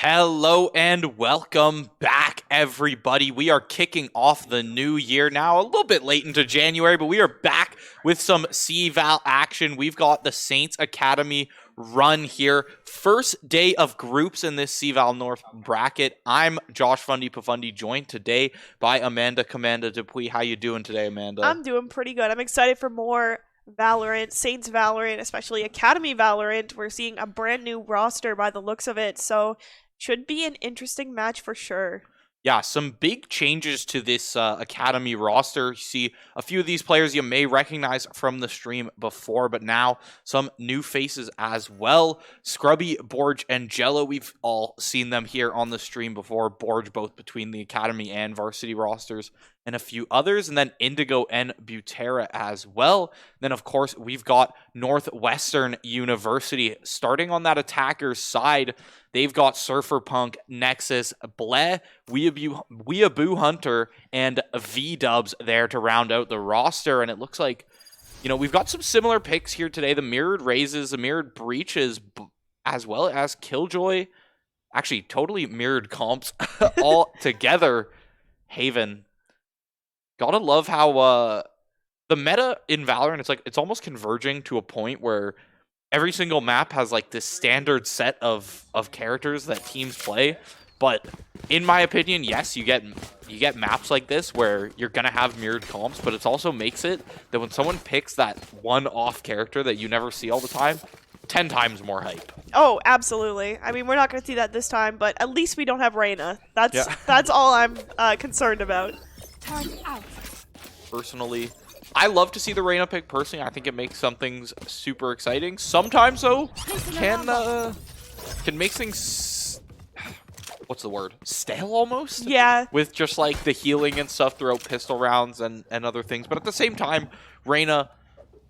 Hello and welcome back, everybody. We are kicking off the new year now, a little bit late into January, but we are back with some cVAL action. We've got the Saints Academy run here. First day of groups in this cVAL North bracket. I'm Josh Fundy Pafundi, joined today by Amanda Commanda Dupuis. How you doing today, Amanda? I'm doing pretty good. I'm excited for more Valorant, Saints Valorant, especially Academy Valorant. We're seeing a brand new roster by the looks of it, so should be an interesting match for sure. Yeah, some big changes to this Academy roster. You see a few of these players you may recognize from the stream before, but now some new faces as well. Scrubby, Borge, and Jello, we've all seen them here on the stream before. Borge both between the Academy and Varsity rosters, and a few others, and then Indigo and Butera as well. Then, of course, we've got Northwestern University starting on that attacker's side. They've got Surfer Punk, Nexus, Bleh, Weeaboo Hunter, and V-Dubs there to round out the roster. And it looks like, you know, we've got some similar picks here today. The Mirrored Raises, the Mirrored Breaches, as well as Killjoy. Actually, totally mirrored comps all together. Haven. Gotta love how the meta in Valorant, it's almost converging to a point where every single map has like this standard set of characters that teams play. But in my opinion, yes, you get maps like this where you're gonna have mirrored comps, but it also makes it that when someone picks that one-off character that you never see all the time, 10 times more hype. Oh, absolutely. I mean, we're not going to see that this time, but at least we don't have Reyna. That's all I'm concerned about. Personally, I love to see the Reyna pick. Personally, I think it makes some things super exciting. Sometimes, though, can make things, what's the word? Stale almost? Yeah. With just like the healing and stuff throughout pistol rounds and other things. But at the same time, Reyna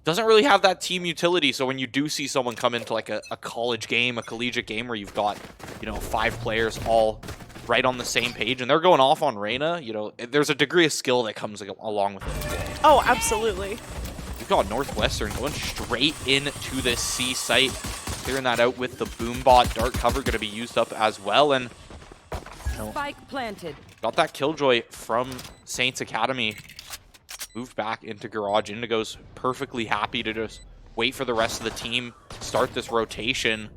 doesn't really have that team utility. So when you do see someone come into like a college game, a collegiate game where you've got, you know, 5 players all right on the same page and they're going off on Reyna, you know, there's a degree of skill that comes along with it. Oh, absolutely. We've got Northwestern going straight into this C site, clearing that out with the Boombot. Dark cover going to be used up as well, and you know, spike planted. Got that Killjoy from Saints Academy. Moved back into Garage. Indigo's perfectly happy to just wait for the rest of the team, start this rotation.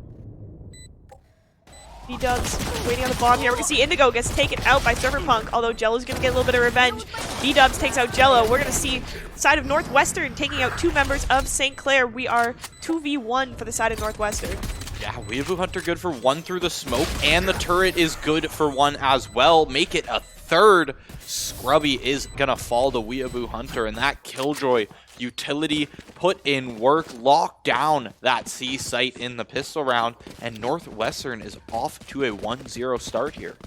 V-Dubs waiting on the bomb here. We're going to see Indigo gets taken out by Surfer Punk, although Jello's going to get a little bit of revenge. V-Dubs takes out Jello. We're going to see the side of Northwestern taking out 2 members of St. Clair. We are 2v1 for the side of Northwestern. Yeah, Weeaboo Hunter good for 1 through the smoke, and the turret is good for 1 as well. Make it a third. Scrubby is going to fall to Weeaboo Hunter, and that Killjoy utility put in work, locked down that C site in the pistol round, and Northwestern is off to a 1-0 start here.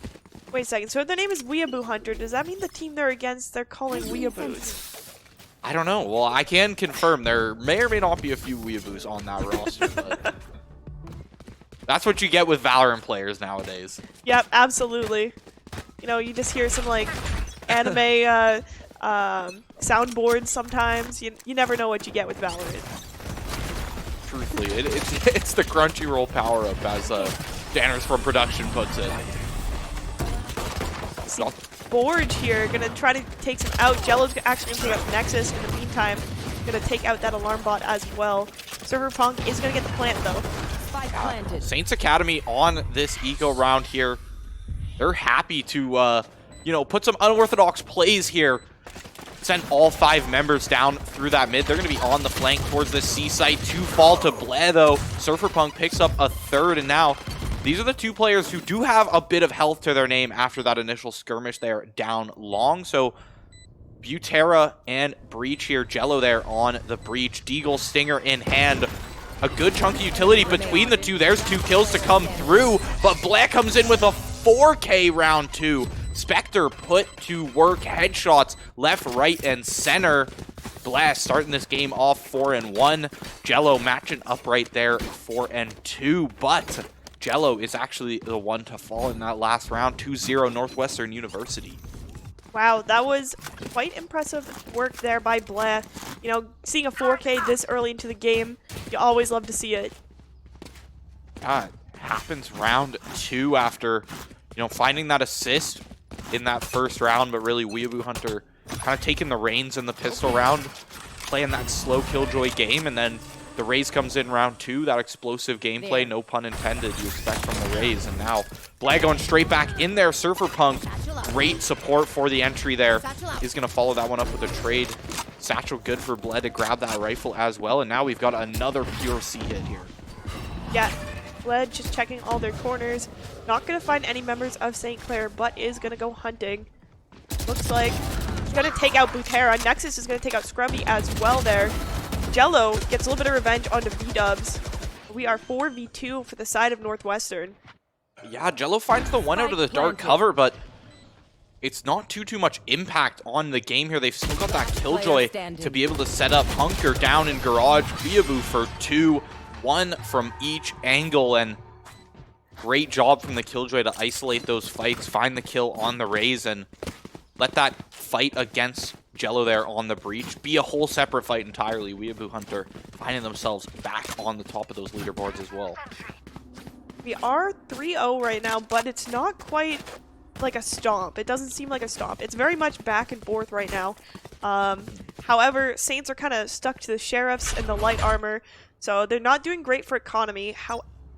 Wait a second, so their name is Weeaboo Hunter. Does that mean the team they're against, they're calling Weeaboos? I don't know. Well, I can confirm there may or may not be a few Weeaboos on that roster, but that's what you get with Valorant players nowadays. Yep, absolutely. You know, you just hear some like anime soundboards sometimes. You never know what you get with Valorant. Truthfully, it's the Crunchyroll power-up, as Danners from production puts it. See Borge here, gonna try to take some out. Jello's actually gonna take out Nexus in the meantime. Gonna take out that alarm bot as well. Surfer Punk is gonna get the plant though. Saints Academy on this eco round here. They're happy to, you know, put some unorthodox plays here. Send all 5 members down through that mid. They're going to be on the flank towards the C site. 2 fall to Bleh, though. Surfer Punk picks up a third, and now these are the 2 players who do have a bit of health to their name after that initial skirmish there down long. So Butera and Breach here. Jello there on the Breach. Deagle Stinger in hand. A good chunky utility between the 2. There's 2 kills to come through, but Bleh comes in with a 4K round 2. Spectre put to work, headshots left, right, and center. Bleh starting this game off 4-1. Jello matching up right there 4-2, but Jello is actually the one to fall in that last round. 2-0 Northwestern University. Wow, that was quite impressive work there by Bleh. You know, seeing a 4K this early into the game, you always love to see it. happens round 2 after, finding that assist in that first round, but really Weeaboo Hunter kind of taking the reins in the pistol round, playing that slow Killjoy game, and then the Raze comes in round 2, that explosive gameplay, no pun intended, you expect from the Raze, and now Bled going straight back in there. Surfer Punk, great support for the entry there. He's going to follow that one up with a trade. Satchel good for Bled to grab that rifle as well, and now we've got another pure C hit here. Yeah, Bled just checking all their corners. Not going to find any members of St. Clair, but is going to go hunting. Looks like he's going to take out Butera. Nexus is going to take out Scrubby as well there. Jello gets a little bit of revenge onto V-Dubs. We are 4v2 for the side of Northwestern. Yeah, Jello finds the one out of the dark cover, but it's not too much impact on the game here. They've still got that Killjoy to be able to set up Hunker down in Garage. Weeaboo for 2, 1 from each angle, and great job from the Killjoy to isolate those fights, find the kill on the Raze, and let that fight against Jello there on the breach be a whole separate fight entirely. Weeaboo Hunter finding themselves back on the top of those leaderboards as well. We are 3-0 right now, but it's not quite like a stomp. It doesn't seem like a stomp. It's very much back and forth right now. However, Saints are kind of stuck to the Sheriffs and the light armor, so they're not doing great for economy.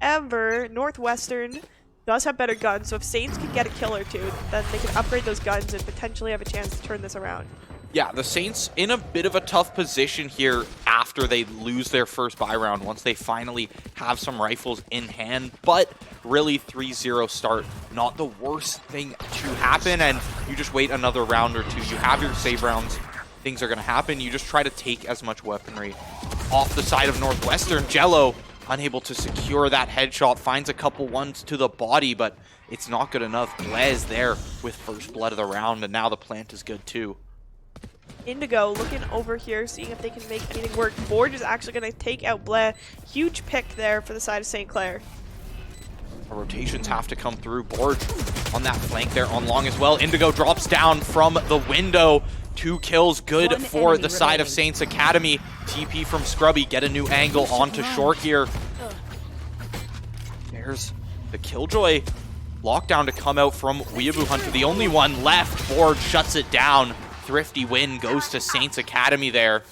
However, Northwestern does have better guns, so if Saints can get a kill or two, then they can upgrade those guns and potentially have a chance to turn this around. Yeah, the Saints in a bit of a tough position here after they lose their first buy round, once they finally have some rifles in hand, but really 3-0 start, not the worst thing to happen, and you just wait another round or two. You have your save rounds, things are going to happen. You just try to take as much weaponry off the side of Northwestern. Jello unable to secure that headshot, finds a couple ones to the body, but it's not good enough. Blez there with first blood of the round, and now the plant is good too. Indigo looking over here, seeing if they can make anything work. Borge is actually going to take out Bled. Huge pick there for the side of St. Clair. The rotations have to come through. Borge on that flank there on long as well. Indigo drops down from the window. 2 kills, good for the side of Saints Academy. TP from Scrubby, get a new angle onto short here. There's the Killjoy lockdown to come out from Weeaboo Hunter. The only one left. Borge shuts it down. Thrifty win goes to Saints Academy there.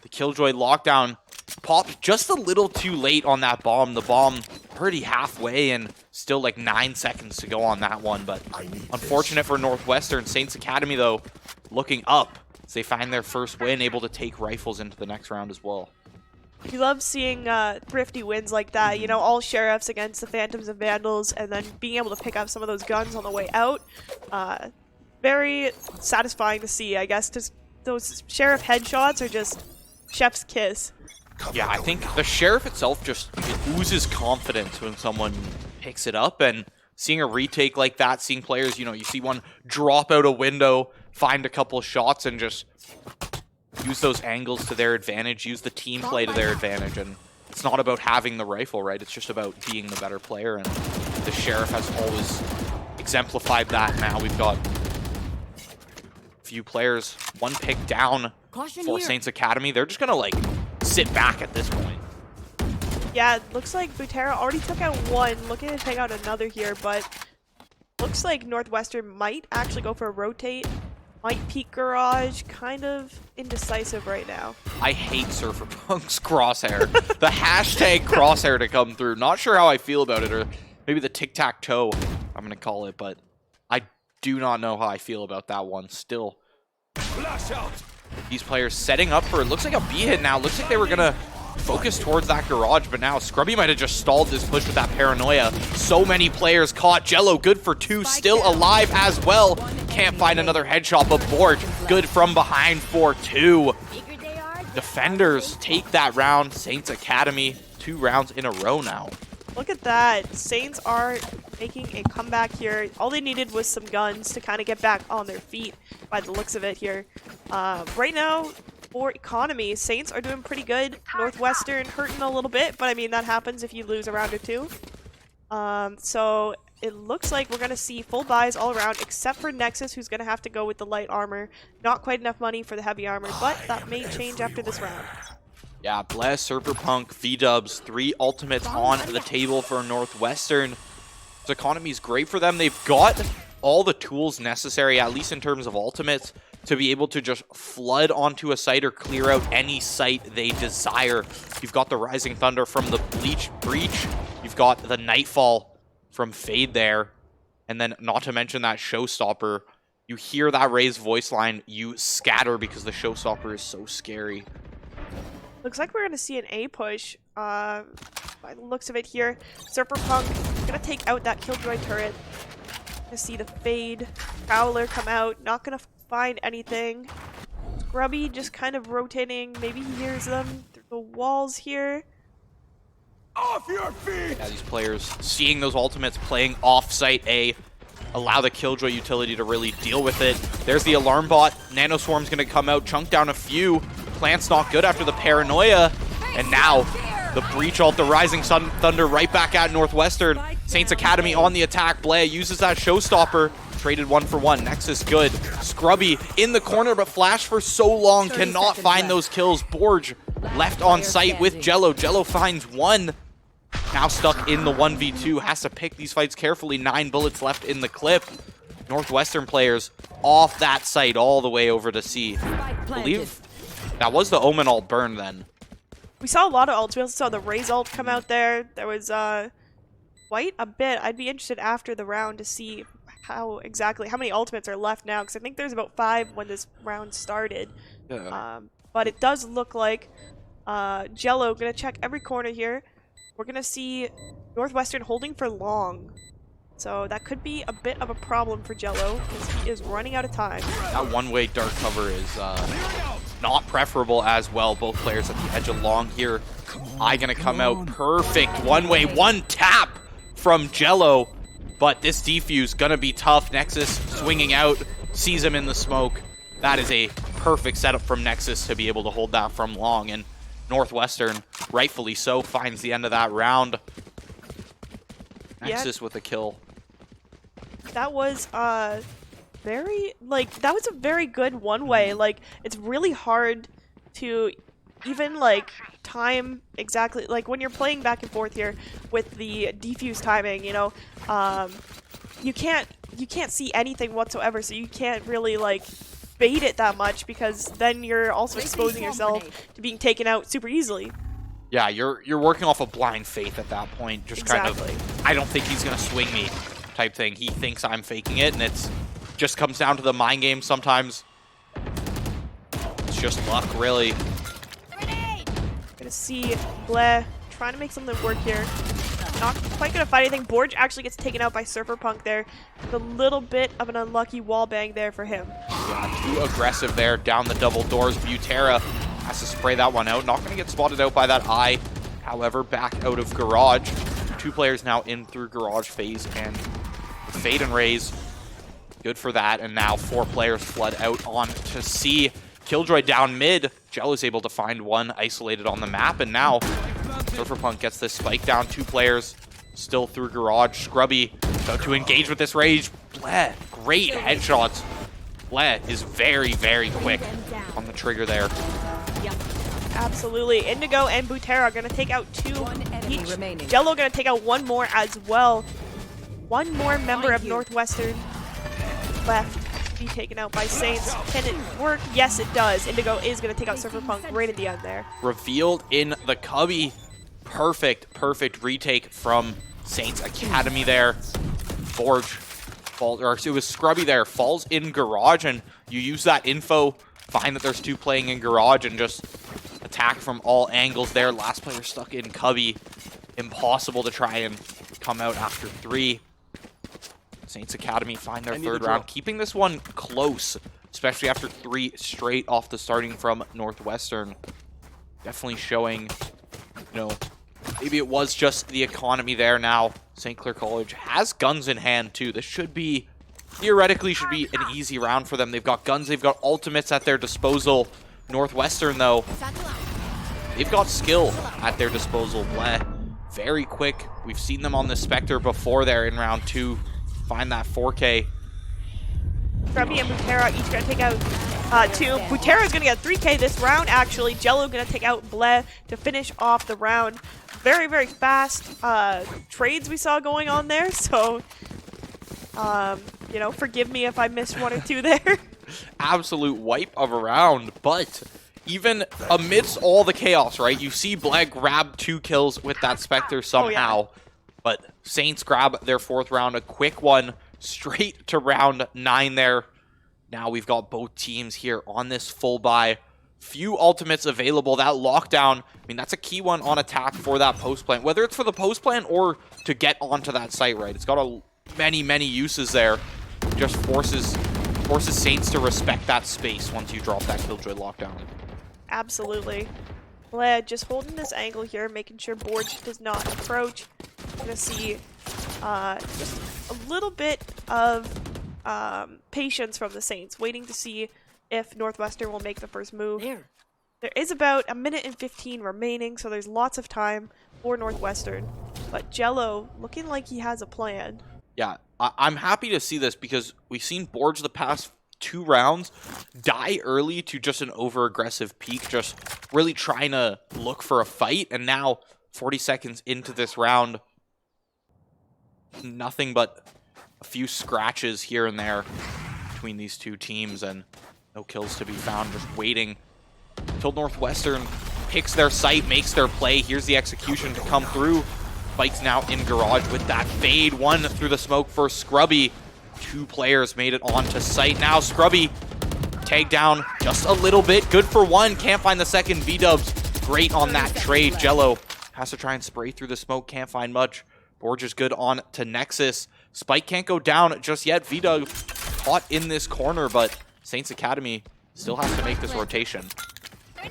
The Killjoy lockdown popped just a little too late on that bomb. The bomb already halfway and still like 9 seconds to go on that one. But unfortunate for Northwestern. Saints Academy, though, looking up as they find their first win, able to take rifles into the next round as well. We love seeing thrifty wins like that, you know, all Sheriffs against the Phantoms and Vandals, and then being able to pick up some of those guns on the way out. Very satisfying to see, I guess. Just those Sheriff headshots are just chef's kiss. Yeah, I think the Sheriff itself just oozes confidence when someone picks it up, and seeing a retake like that, seeing players, you see one drop out a window, find a couple shots, and just use those angles to their advantage, use the team play to their advantage, and it's not about having the rifle, right? It's just about being the better player, and the Sheriff has always exemplified that. Now we've got few players, one pick down for Saints Academy. They're just gonna sit back at this point. Yeah, it looks like Butera already took out one, looking to take out another here, but looks like Northwestern might actually go for a rotate. Might peek Garage, kind of indecisive right now. I hate Surfer Punk's crosshair. The hashtag crosshair to come through. Not sure how I feel about it, or maybe the tic-tac-toe, I'm gonna call it, but I do not know how I feel about that one still. These players setting up for, it looks like a B hit now. Looks like they were gonna focus towards that Garage, but now Scrubby might have just stalled this push with that paranoia. So many players caught. Jello good for 2, still alive as well. Can't find another headshot, but Borge good from behind for 2. Defenders take that round. Saints Academy 2 rounds in a row now. Look at that. Saints are making a comeback here. All they needed was some guns to kind of get back on their feet by the looks of it here. Right now, for economy, Saints are doing pretty good. Northwestern hurting a little bit, but I mean, that happens if you lose a round or two. So it looks like we're going to see full buys all around, except for Nexus, who's going to have to go with the light armor. Not quite enough money for the heavy armor, but that may change after this round. Yeah, Bless, Cypherpunk, V-Dubs, 3 ultimates on the table for Northwestern. This economy is great for them. They've got all the tools necessary, at least in terms of ultimates, to be able to just flood onto a site or clear out any site they desire. You've got the Rising Thunder from the Breach. You've got the Nightfall from Fade there. And then, not to mention that Showstopper. You hear that Ray's voice line, you scatter because the Showstopper is so scary. Looks like we're going to see an A push by the looks of it here. Cypherpunk going to take out that Killjoy turret. To see the Fade Prowler come out. Not going to find anything. Scrubby just kind of rotating. Maybe he hears them through the walls here. Off your feet! Yeah, these players seeing those ultimates playing off-site A allow the Killjoy utility to really deal with it. There's the alarm bot. Nanoswarm's going to come out, chunk down a few. Plant's not good after the paranoia. And now the Breach ult, the Rising Thunder right back at Northwestern. Saints Academy on the attack. Blay uses that Showstopper. Traded 1-for-1. Nexus good. Scrubby in the corner, but Flash for so long cannot find those kills. Borge left on site with Jello. Jello finds one. Now stuck in the 1v2. Has to pick these fights carefully. 9 bullets left in the clip. Northwestern players off that site all the way over to C. I believe that was the Omen ult burn then. We saw a lot of ults. We also saw the Raze ult come out there. There was quite a bit. I'd be interested after the round to see how many ultimates are left now, because I think there's about 5 when this round started. Yeah. But it does look like Jello gonna check every corner here. We're gonna see Northwestern holding for long. So that could be a bit of a problem for Jello, because he is running out of time. That one-way dark cover is not preferable as well. Both players at the edge of long here. I gonna come out perfect. One-way, one tap from Jello. But this defuse gonna be tough. Nexus swinging out, sees him in the smoke. That is a perfect setup from Nexus to be able to hold that from long. And Northwestern, rightfully so, finds the end of that round. Nexus with a kill. That was very, that was a very good one-way. Like, it's really hard to even, time exactly, when you're playing back and forth here with the defuse timing, you know, you can't see anything whatsoever, so you can't really, bait it that much, because then you're also exposing yourself to being taken out super easily. Yeah, you're working off of blind faith at that point. Just kind of, I don't think he's going to swing me type thing. He thinks I'm faking it, and it's just comes down to the mind game sometimes. It's just luck, really. Gonna see Bleh trying to make something work here. Not quite gonna fight anything. Borge actually gets taken out by Cypherpunk there. With a little bit of an unlucky wall bang there for him. Yeah, too aggressive there down the double doors. Butera has to spray that one out. Not gonna get spotted out by that eye. However, back out of Garage. 2 players now in through Garage phase, and Fade and Raze. Good for that. And now 4 players flood out on to C. Killjoy down mid. Jello's able to find one isolated on the map, and now Cypherpunk gets this spike down. 2 players still through Garage. Scrubby about to engage with this rage. Bleh, great headshots. Bleh is very, very quick on the trigger there. Absolutely. Indigo and Butera are going to take out 2 each. Jello going to take out 1 more as well. 1 more member of Northwestern left to be taken out by Saints. Can it work? Yes, it does. Indigo is going to take out Cypherpunk right at the end there. Revealed in the cubby. Perfect retake from Saints Academy there. Forge falls, or it was Scrubby there, falls in Garage, and you use that info, find that there's 2 playing in Garage, and just attack from all angles there. Last player stuck in cubby. Impossible to try and come out after 3. Saints Academy find their 3rd round, keeping this one close, especially after 3 straight off the starting from Northwestern. Definitely showing, you know, maybe it was just the economy there. Now St. Clair College has guns in hand too. This should be, theoretically, should be an easy round for them. They've got guns, they've got ultimates at their disposal. Northwestern, though, they've got skill at their disposal. Bleh, very quick. We've seen them on the Spectre before there in round 2. Find that 4K. Scrubby and Butera each going to take out 2. Butera's gonna get 3K this round, actually. Jello gonna take out Bleh to finish off the round. Very, very fast trades we saw going on there, so, you know, forgive me if I missed 1 or 2 there. Absolute wipe of a round, but even amidst all the chaos, right, you see Bleh grab 2 kills with that Spectre somehow, Oh, yeah. but Saints grab their 4th round, a quick one, straight to round 9 there. Now we've got both teams here on this full buy. Few ultimates available. That lockdown, I mean, that's a key one on attack for that post plant. Whether it's for the post plant or to get onto that site, right? It's got many, many uses there. Just forces Saints to respect that space once you drop that Killjoy lockdown. Absolutely. Bleh just holding this angle here, making sure Borge does not approach. Gonna see just a little bit of patience from the Saints, waiting to see if Northwestern will make the first move. There is about 1 minute and 15 remaining, so there's lots of time for Northwestern. But Jello looking like he has a plan. Yeah, I'm happy to see this because we've seen Borge the past 2 rounds die early to just an over-aggressive peak, just really trying to look for a fight. And now, 40 seconds into this round, nothing but a few scratches here and there between these 2 teams and no kills to be found, just waiting until Northwestern picks their site, makes their play. Here's the execution to come through. Spike's now in garage with that fade. 1 through the smoke for Scrubby. 2 players made it onto site. Now Scrubby tagged down just a little bit. Good for 1. Can't find the second. V-Dubs great on that trade. Jello has to try and spray through the smoke. Can't find much. Borge is good on to Nexus. Spike can't go down just yet. V-Dub caught in this corner, but Saints Academy still has to make this rotation.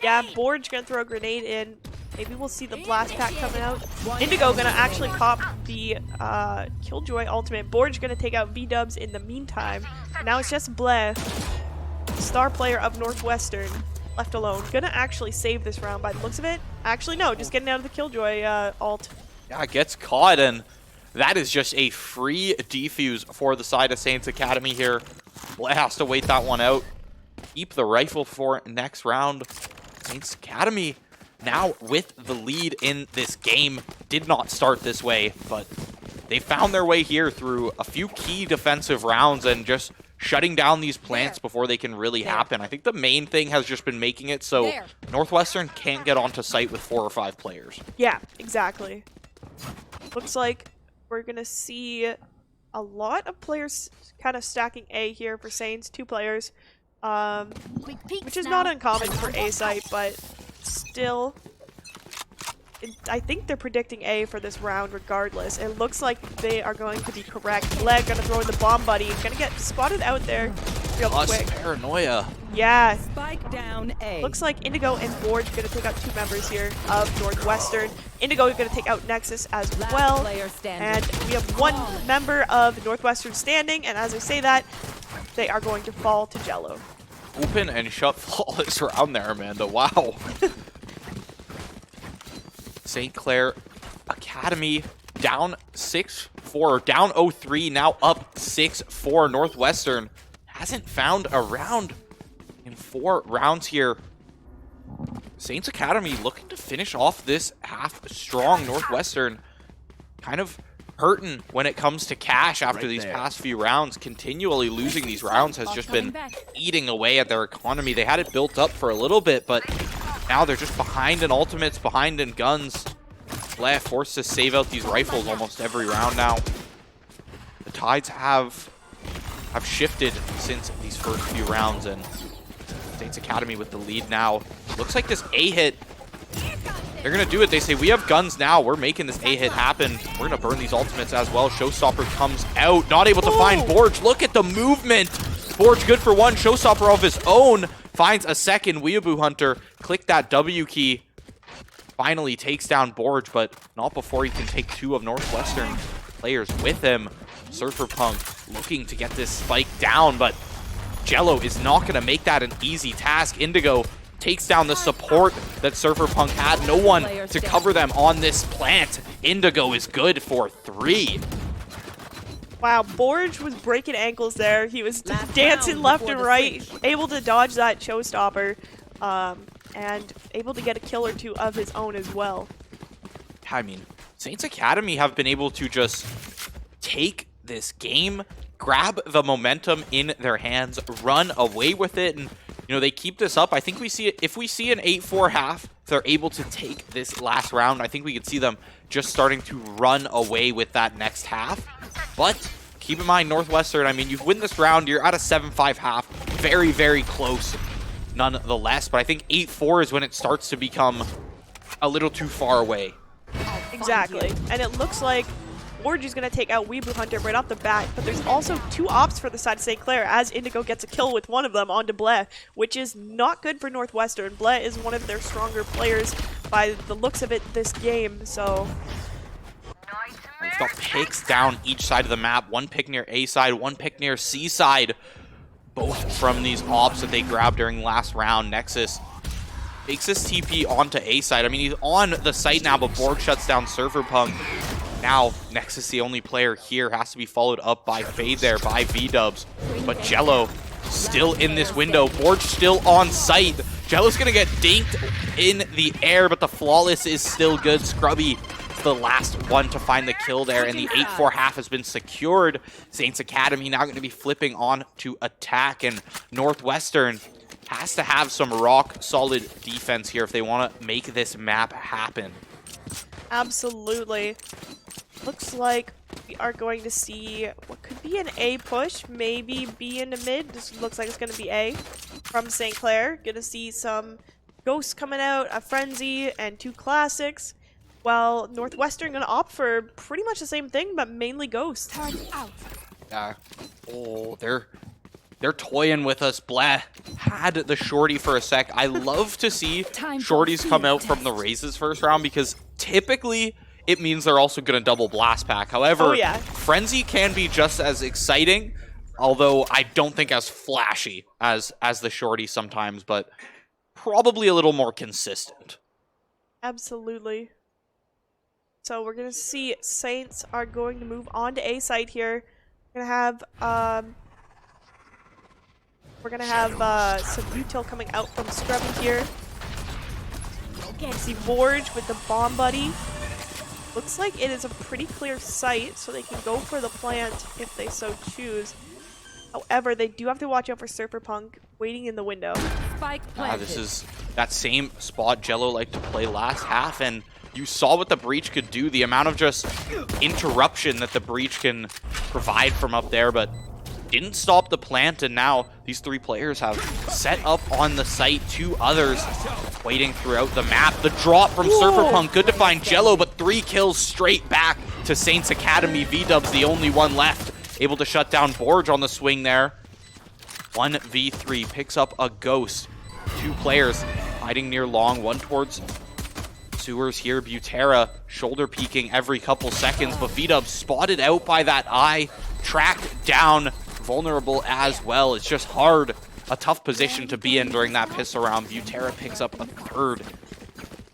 Yeah, Borge gonna throw a grenade in. Maybe we'll see the blast pack coming out. Indigo gonna actually pop the Killjoy ultimate. Borge gonna take out V-Dubs in the meantime. And now it's just Bleh, star player of Northwestern, left alone. Gonna actually save this round by the looks of it. Actually, no, just getting out of the Killjoy ult. Yeah, gets caught, and that is just a free defuse for the side of Saints Academy here. Bleh has to wait that one out. Keep the rifle for next round. Saints Academy now with the lead in this game. Did not start this way, but they found their way here through a few key defensive rounds and just shutting down these plants before they can really happen. I think the main thing has just been making it so Northwestern can't get onto site with 4 or 5 players. Yeah, exactly. Looks like we're going to see a lot of players kind of stacking A here for Saints. 2 players, which is not uncommon for A site, but still, I think they're predicting A for this round regardless. It looks like they are going to be correct. Leg gonna throw in the bomb buddy. Gonna get spotted out there real quick. Paranoia. Yeah. Spike down A. Looks like Indigo and Borge gonna take out 2 members here of Northwestern. Indigo is gonna take out Nexus as well. And we have 1 member of Northwestern standing, and as I say that, they are going to fall to Jello. Open and shut flawless round there, Amanda. Wow. St. Clair Academy down 6-4, down 0-3, now up 6-4. Northwestern hasn't found a round in 4 rounds here. Saints Academy looking to finish off this half strong. Northwestern kind of hurting when it comes to cash after these past few rounds. Continually losing these rounds has just been eating away at their economy. They had it built up for a little bit, but now they're just behind in ultimates, behind in guns. Bleh forced to save out these rifles almost every round now. The tides have shifted since these first few rounds, and Saints Academy with the lead now. Looks like this A hit, they're going to do it. They say, we have guns now. We're making this A hit happen. We're going to burn these ultimates as well. Showstopper comes out, not able to find Borge. Look at the movement. Borge good for 1. Showstopper of his own finds a second. Weeaboo Hunter click that W key. Finally takes down Borge, but not before he can take 2 of Northwestern players with him. Surfer Punk looking to get this spike down, but Jello is not going to make that an easy task. Indigo takes down the support that Surfer Punk had. No one to cover them on this plant. Indigo is good for 3. Wow, Borge was breaking ankles there. He was Last dancing round left before and the right, switch. able to dodge that showstopper, and able to get a kill or two of his own as well. I mean, Saints Academy have been able to just take this game, grab the momentum in their hands, run away with it, and you know, they keep this up. I think we see it. If we see an 8-4 half, if they're able to take this last round, I think we could see them just starting to run away with that next half. But keep in mind, Northwestern, I mean, you win this round, you're at a 7-5 half. Very, very close nonetheless. But I think 8-4 is when it starts to become a little too far away. Exactly. And it looks like Borge is going to take out Weebu Hunter right off the bat, but there's also two ops for the side of St. Clair as Indigo gets a kill with one of them onto Bleh, which is not good for Northwestern. Bleh is one of their stronger players by the looks of it this game, so... We've got picks down each side of the map. One pick near A side, one pick near C side. Both from these ops that they grabbed during last round. Nexus makes this TP onto A side. I mean, he's on the site now, but Borg shuts down Surferpunk. Now, Nexus, the only player here, has to be followed up by Fade there, by V-Dubs. But Jello still in this window. Borg still on site. Jello's going to get dinked in the air, but the Flawless is still good. Scrubby, the last one to find the kill there, and the 8-4 half has been secured. Saints Academy now going to be flipping on to attack, and Northwestern has to have some rock-solid defense here if they want to make this map happen. Absolutely. Looks like we are going to see what could be an A push, maybe B into mid. This looks like it's going to be A from St. Clair. Going to see some Ghosts coming out, a Frenzy, and two Classics. While Northwestern going to opt for pretty much the same thing, but mainly Ghost. Yeah. Oh, they're toying with us. Bleh had the shorty for a sec. I love to see shorties come out from the raises first round because typically it means they're also going to double blast pack. However, Frenzy can be just as exciting, although I don't think as flashy as the shorty sometimes, but probably a little more consistent. Absolutely. So we're going to see Saints are going to move on to A site here. We're going to have some util coming out from Scrubby here. See Borge with the bomb buddy. Looks like it is a pretty clear site, so they can go for the plant if they so choose. However, they do have to watch out for Surferpunk waiting in the window. This is that same spot Jello liked to play last half, and you saw what the Breach could do, the amount of just interruption that the Breach can provide from up there, but didn't stop the plant, and now these three players have set up on the site. Two others waiting throughout the map. The drop from Surferpunk, good to find Jello, but 3 kills straight back to Saints Academy. V-Dub's the only one left, able to shut down Borge on the swing there. 1v3, picks up a Ghost. 2 players hiding near long, one towards sewers here. Butera shoulder peeking every couple seconds, but V-Dub spotted out by that eye, tracked down, vulnerable as well. It's just hard, a tough position to be in during that piss around. Butera picks up a third,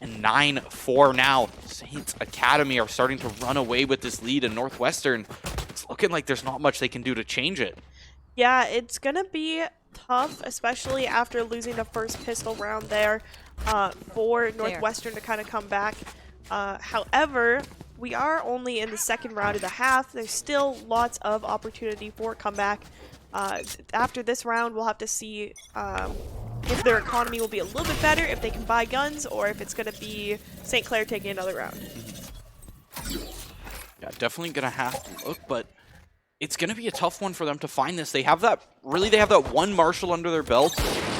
and 9-4 now. Saints Academy are starting to run away with this lead, and Northwestern, it's looking like there's not much they can do to change it. Yeah, it's gonna be tough, especially after losing the first pistol round there, for Northwestern to kind of come back. However, we are only in the second round of the half. There's still lots of opportunity for a comeback. After this round, we'll have to see if their economy will be a little bit better, if they can buy guns, or if it's going to be St. Clair taking another round. Yeah, definitely going to have to look, but it's going to be a tough one for them to find this. They have that one Marshall under their belt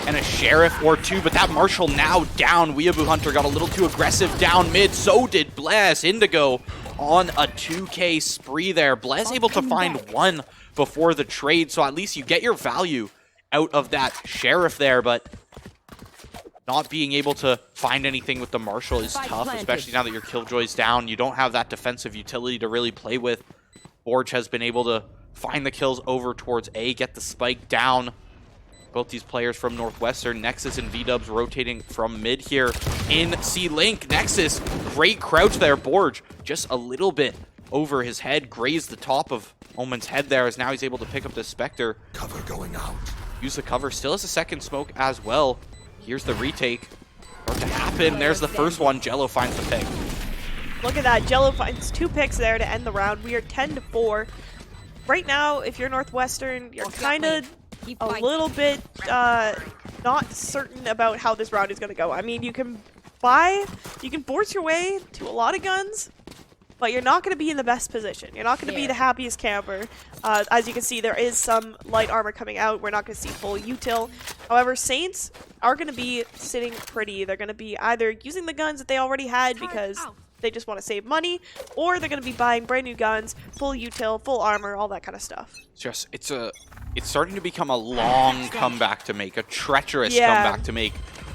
and a Sheriff or two, but that Marshall now down. Weeaboo Hunter got a little too aggressive down mid. So did Bless. Indigo on a 2K spree there. Bless able to find one before the trade, so at least you get your value out of that Sheriff there, but not being able to find anything with the Marshall is tough, especially now that your Killjoy's down. You don't have that defensive utility to really play with. Borge has been able to find the kills over towards A, get the spike down. Both these players from Northwestern, Nexus and V-Dubs rotating from mid here in C-Link. Nexus, great crouch there. Borge just a little bit over his head, grazed the top of Omen's head there, as now he's able to pick up the Spectre. Cover going out. Use the cover, still has a second smoke as well. Here's the retake. Start to happen, there's the first one. Jello finds the pick. Look at that. Jello finds 2 picks there to end the round. We are 10-4. Right now, if you're Northwestern, you're kind of a little bit not certain about how this round is going to go. I mean, you can force your way to a lot of guns, but you're not going to be in the best position. You're not going to be the happiest camper. As you can see, there is some light armor coming out. We're not going to see full util. However, Saints are going to be sitting pretty. They're going to be either using the guns that they already had because they just want to save money, or they're going to be buying brand new guns, full util, full armor, all that kind of stuff. It's starting to become a long comeback to make, a treacherous comeback to make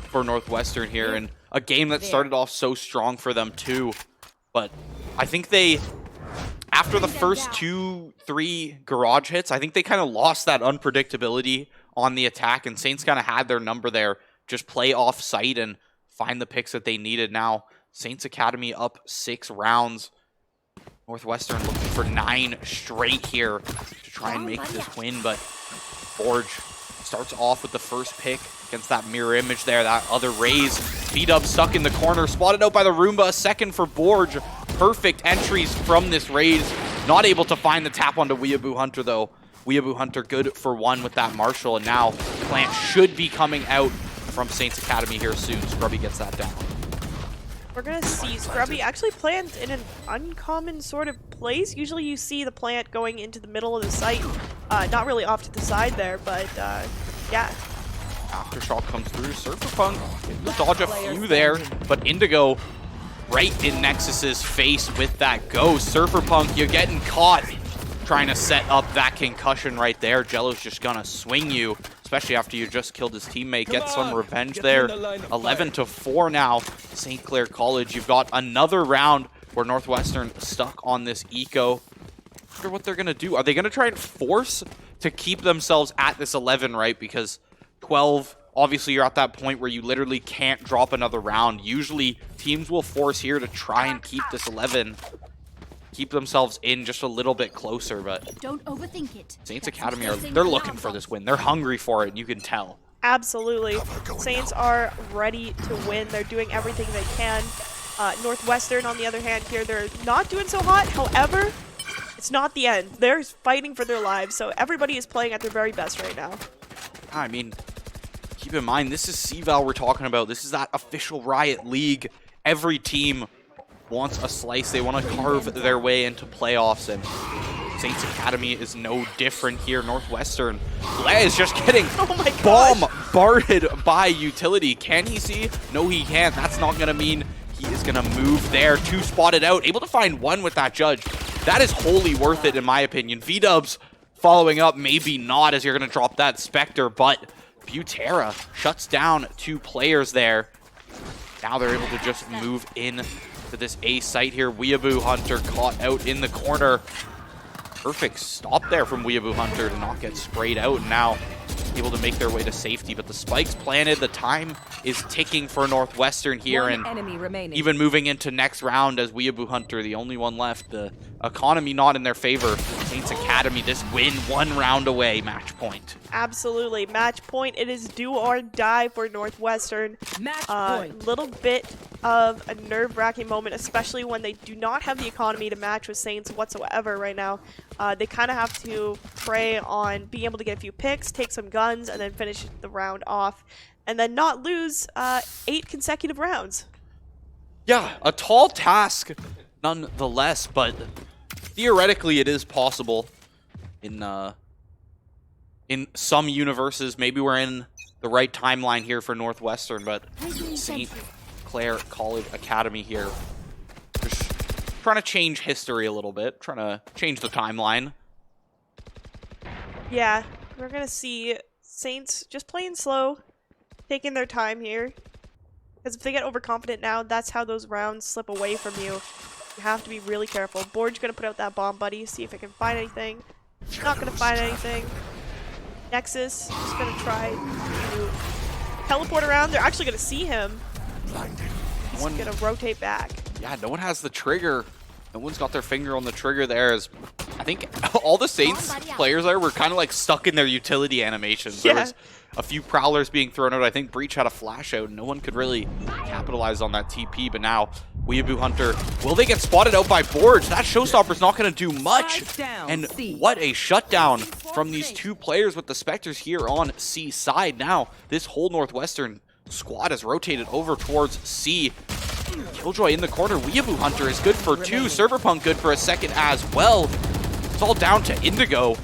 for Northwestern here, and a game that started off so strong for them too. But I think after the first 2-3 garage hits, I think they kind of lost that unpredictability on the attack, and Saints kind of had their number there. Just play off site and find the picks that they needed. Now, Saints Academy up 6 rounds. Northwestern looking for 9 straight here to try and make this win, but Forge starts off with the first pick against that mirror image there, that other raise. V-Dub stuck in the corner, spotted out by the Roomba. A second for Borge. Perfect entries from this raise. Not able to find the tap onto Weeaboo Hunter, though. Weeaboo Hunter good for 1 with that Marshall, and now Plant should be coming out from Saints Academy here soon. Scrubby gets that down. We're going to see Scrubby actually plant in an uncommon sort of place. Usually you see the plant going into the middle of the site. Not really off to the side there, but yeah. Aftershock comes through. Surferpunk able to dodge a few there, but Indigo right in Nexus's face with that ghost. Surferpunk, you're getting caught trying to set up that concussion right there. Jello's just gonna swing you, especially after you just killed his teammate. Get some revenge there. 11-4 now. St. Clair College, you've got another round where Northwestern stuck on this eco. I wonder what they're gonna do. Are they gonna try and force to keep themselves at this 11, right? Because 12, obviously you're at that point where you literally can't drop another round. Usually teams will force here to try and keep this 11, keep themselves in just a little bit closer, but don't overthink it. Saints Academy they're looking for this win. They're hungry for it, you can tell. Absolutely. Saints are ready to win. They're doing everything they can. Northwestern, on the other hand, here, they're not doing so hot. However, it's not the end. They're fighting for their lives, so everybody is playing at their very best right now. I mean, keep in mind, this is cVAL we're talking about. This is that official Riot League. Every team wants a slice. They want to carve their way into playoffs, and Saints Academy is no different here. Northwestern, Clair is just getting bombarded by utility. Can he see? No, he can't. That's not going to mean he is going to move there. 2 spotted out, able to find 1 with that judge. That is wholly worth it, in my opinion. V-Dubs following up, maybe not, as you're going to drop that Spectre, but Butera shuts down 2 players there. Now they're able to just move in to this A site here. Weeaboo Hunter caught out in the corner. Perfect stop there from Weeaboo Hunter to not get sprayed out. And now able to make their way to safety, but the spike's planted. The time is ticking for Northwestern here, and even moving into next round as Weeaboo Hunter, the only one left. The economy not in their favor. Saints Academy, this win 1 round away, match point. Absolutely, match point. It is do or die for Northwestern. Match point. Little bit of a nerve-wracking moment, especially when they do not have the economy to match with Saints whatsoever right now. They kind of have to prey on being able to get a few picks, take some guns, and then finish the round off, and then not lose 8 consecutive rounds. Yeah, a tall task nonetheless, but theoretically it is possible in some universes. Maybe we're in the right timeline here for Northwestern, but St. Clair College Academy here just trying to change history a little bit, trying to change the timeline. Yeah, we're gonna see Saints just playing slow, taking their time here. Because if they get overconfident now, that's how those rounds slip away from you. You have to be really careful. Borge's gonna put out that bomb, buddy, see if it can find anything. Not gonna find anything. Nexus just gonna try to teleport around. They're actually gonna see him. He's gonna rotate back. Yeah, no one has the trigger No one's got their finger on the trigger there. As I think all the Saints players there were kind of like stuck in their utility animations. Yeah. There was a few Prowlers being thrown out. I think Breach had a flash out. No one could really capitalize on that TP, but now Weeaboo Hunter, will they get spotted out by Borge? That Showstopper's not going to do much. And what a shutdown from these two players with the Spectres here on C side. Now, this whole Northwestern squad has rotated over towards C. Killjoy in the corner. Weeaboo Hunter is good for 2. Serverpunk good for a second as well. It's all down to Indigo.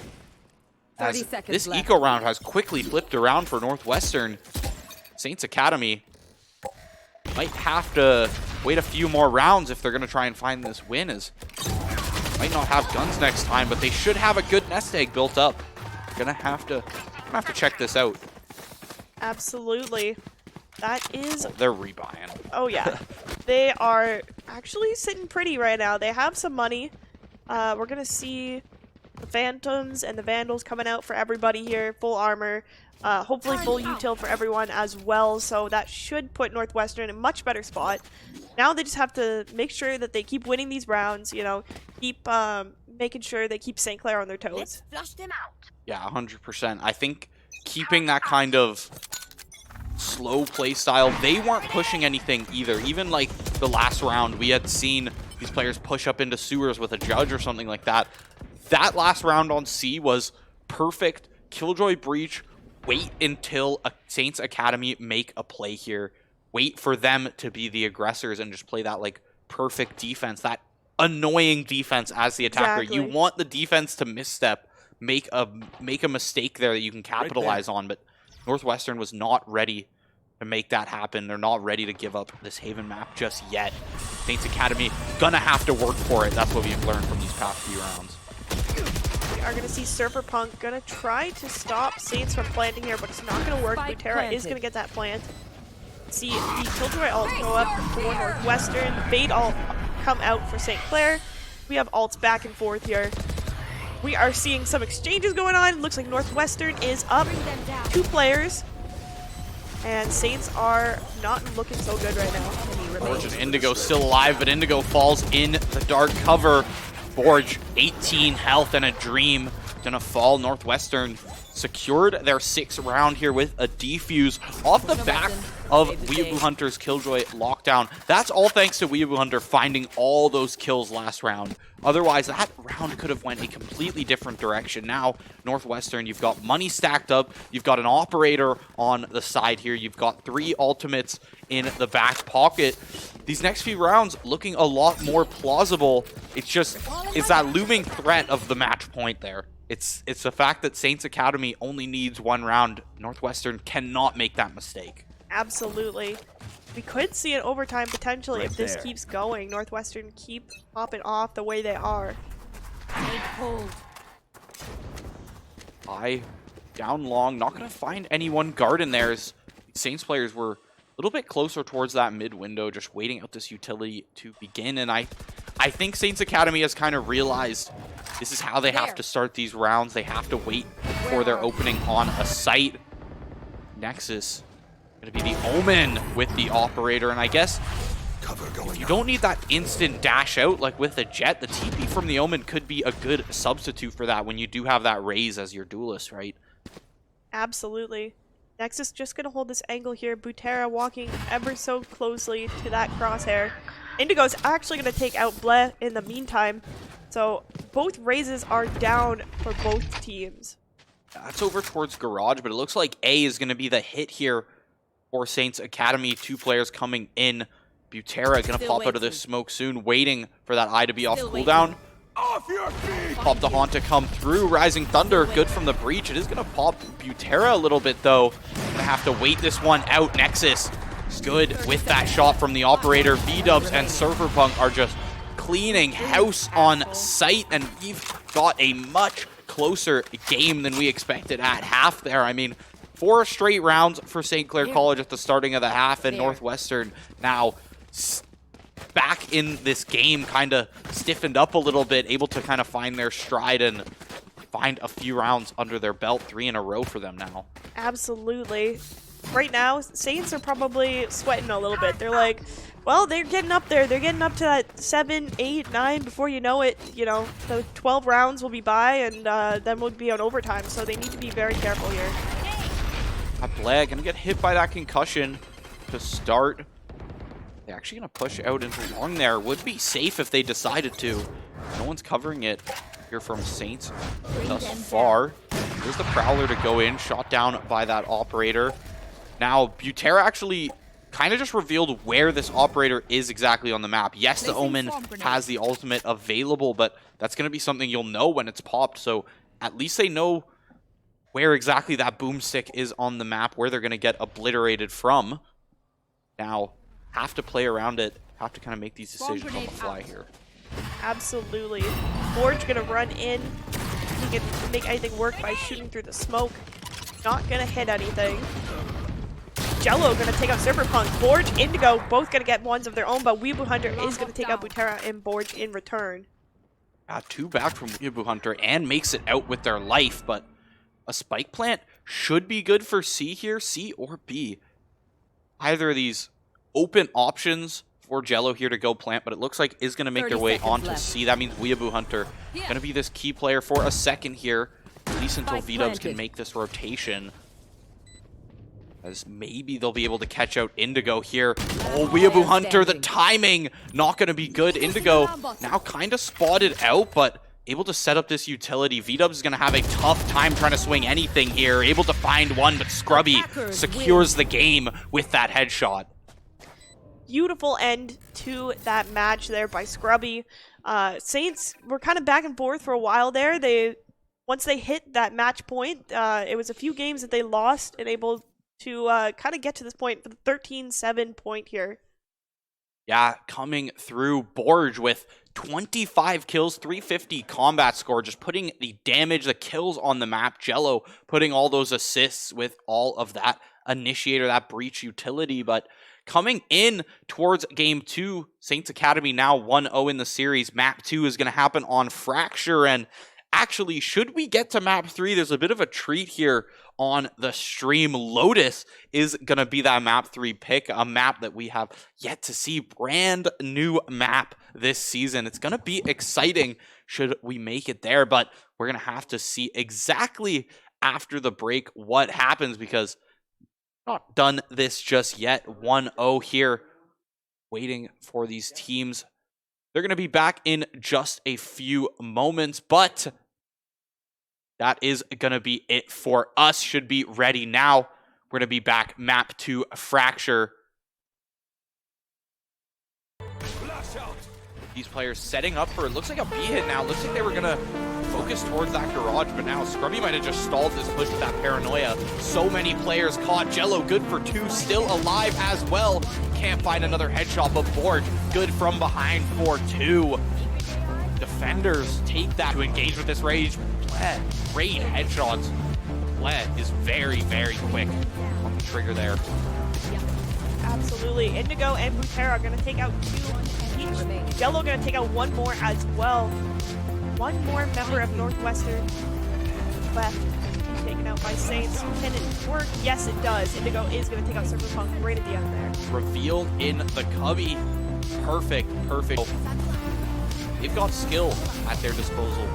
As this eco round has quickly flipped around for Northwestern. Saints Academy might have to wait a few more rounds if they're going to try and find this win, as might not have guns next time, but they should have a good nest egg built up. Gonna have to check this out. Absolutely. That is... They're rebuying. Oh, yeah. They are actually sitting pretty right now. They have some money. We're going to see the Phantoms and the Vandals coming out for everybody here. Full armor. Hopefully full util for everyone as well. So that should put Northwestern in a much better spot. Now they just have to make sure that they keep winning these rounds. You know, keep making sure they keep St. Clair on their toes. Let's flush them out. Yeah, 100%. I think keeping that kind of slow play style, they weren't pushing anything either. Even like the last round, we had seen these players push up into sewers with a judge or something like that. That last round on C was perfect. Killjoy Breach, wait until a Saints Academy make a play here. Wait for them to be the aggressors and just play that like perfect defense, that annoying defense as the attacker. Exactly. You want the defense to misstep, make a mistake there that you can capitalize on, but Northwestern was not ready to make that happen. They're not ready to give up this Haven map just yet. Saints Academy gonna have to work for it. That's what we've learned from these past few rounds. We are going to see Surferpunk going to try to stop Saints from planting here, but it's not going to work. Butera is going to get that plant. See the Killjoy ult go up for Northwestern. The Fade ult come out for St. Clair. We have ults back and forth here. We are seeing some exchanges going on. Looks like Northwestern is up 2 players. And Saints are not looking so good right now. Forge and Indigo still alive, but Indigo falls in the dark cover. Forge, 18 health and a dream. Gonna fall. Northwestern secured their 6th round here with a defuse off the back of Weeaboo Hunter's Killjoy lockdown. That's all thanks to Weeaboo Hunter finding all those kills last round. Otherwise, that round could have went a completely different direction. Now, Northwestern, you've got money stacked up. You've got an operator on the side here. You've got 3 ultimates in the back pocket. These next few rounds looking a lot more plausible. It's that looming threat of the match point there. It's the fact that Saints Academy only needs 1 round. Northwestern cannot make that mistake. Absolutely. We could see an overtime potentially if this keeps going. Northwestern keep popping off the way they are. I down long, not going to find anyone guarding there. As Saints players were a little bit closer towards that mid window, just waiting out this utility to begin. And I think Saints Academy has kind of realized this is how they have to start these rounds. They have to wait for their opening on a site. Nexus going to be the Omen with the operator, and I guess you don't need that instant dash out like with the Jet. The TP from the Omen could be a good substitute for that when you do have that Raze as your duelist, right? Absolutely. Nexus just going to hold this angle here. Butera walking ever so closely to that crosshair. Indigo's actually going to take out Bleh in the meantime. So both Razes are down for both teams. That's over towards Garage, but it looks like A is going to be the hit here for Saints Academy. 2 players coming in. Butera going to pop out of this smoke soon, waiting for that eye to be off cooldown. Off your feet! Pop the Haunt to come through. Rising Thunder, good from the breach. It is going to pop Butera a little bit, though. Going to have to wait this one out. Nexus is good with that shot from the operator. V-Dubs and Surferpunk are just cleaning house on site, and we've got a much closer game than we expected at half there. I mean, 4 straight rounds for St. Clair College at the starting of the half, and Northwestern now back in this game, kind of stiffened up a little bit, able to kind of find their stride and find a few rounds under their belt. 3 in a row for them now. Absolutely. Right now, Saints are probably sweating a little bit. They're like, Well, they're getting up there. They're getting up to that 7, 8, 9. Before you know it, you know, the 12 rounds will be by, and then we'll be on overtime. So they need to be very careful here. Blair gonna get hit by that concussion to start. They're actually gonna push out into long there. Would be safe if they decided to. No one's covering it here from Saints thus far. There's the Prowler to go in, shot down by that operator. Now, Butera actually kind of just revealed where this operator is exactly on the map. Yes, the Omen has the ultimate available, but that's going to be something you'll know when it's popped. So at least they know where exactly that boomstick is on the map, where they're going to get obliterated from. Now, have to play around it, have to kind of make these decisions on the fly here. Absolutely. Forge gonna run in. He can make anything work by shooting through the smoke. Not gonna hit anything. Jello gonna take out Cyberpunk. Borge, Indigo, both gonna get ones of their own, but Weeaboo Hunter is gonna take out Butera and Borge in return. Two back from Weeaboo Hunter and makes it out with their life, but a spike plant should be good for C here, C or B. Either of these open options for Jello here to go plant, but it looks like is going to make their way onto C. That means Weeaboo Hunter going to be this key player for a second here, at least until V-Dubs can make this rotation. As maybe they'll be able to catch out Indigo here. Oh, Weeaboo Hunter, the timing not going to be good. Indigo now kind of spotted out, but able to set up this utility. V-Dubs is going to have a tough time trying to swing anything here. Able to find one, but Scrubby secures the game with that headshot. Beautiful end to that match there by Scrubby. Saints were kind of back and forth for a while there. Once they hit that match point, it was a few games that they lost and able to kind of get to this point for the 13-7 point here. Yeah, coming through Borge with 25 kills, 350 combat score, just putting the damage, the kills on the map. Jello putting all those assists with all of that initiator, that breach utility. But coming in towards game 2, Saints Academy now 1-0 in the series. Map 2 is going to happen on Fracture, and actually, should we get to map 3, there's a bit of a treat here on the stream. Lotus is going to be that map 3 pick, a map that we have yet to see. Brand new map this season. It's going to be exciting should we make it there, but we're going to have to see exactly after the break what happens, because not done this just yet. 1-0 here, waiting for these teams. They're going to be back in just a few moments, but that is going to be it for us. Should be ready now. We're going to be back. Map 2 Fracture. These players setting up for, it looks like a B hit now. Looks like they were going to focus towards that garage, but now Scrubby might have just stalled this push with that paranoia. So many players caught. Jello good for 2, still alive as well. Can't find another headshot, but Borge good from behind for 2. Defenders take that to engage with this rage. Bled, great headshots. Bled is very, very quick on the trigger there. Absolutely. Indigo and Butera are going to take out 2 each. Jello going to take out 1 more as well. 1 more member of Northwestern left. Taken out by Saints. Can it work? Yes, it does. Indigo is going to take out Cyberpunk right at the end there. Revealed in the cubby. Perfect. They've got skill at their disposal.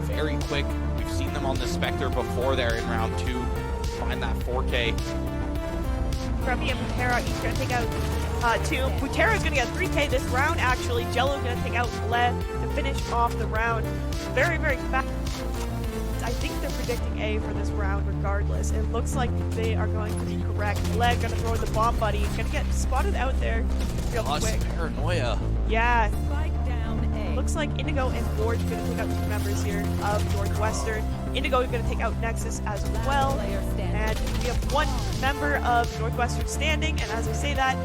Very quick. We've seen them on the Spectre before there in round 2. Find that 4K. Scrubby and Butera each going to take out 2. Butera is going to get 3K this round, actually. Jello going to take out Bled to finish off the round. Very, very fast. I think they're predicting A for this round regardless. It looks like they are going to be correct. Bled going to throw the bomb buddy. Going to get spotted out there real quick. Paranoia. Yeah. Looks like Indigo and Borge are going to take out 2 members here of Northwestern. Indigo is going to take out Nexus as well. And we have 1 member of Northwestern standing, and as I say that,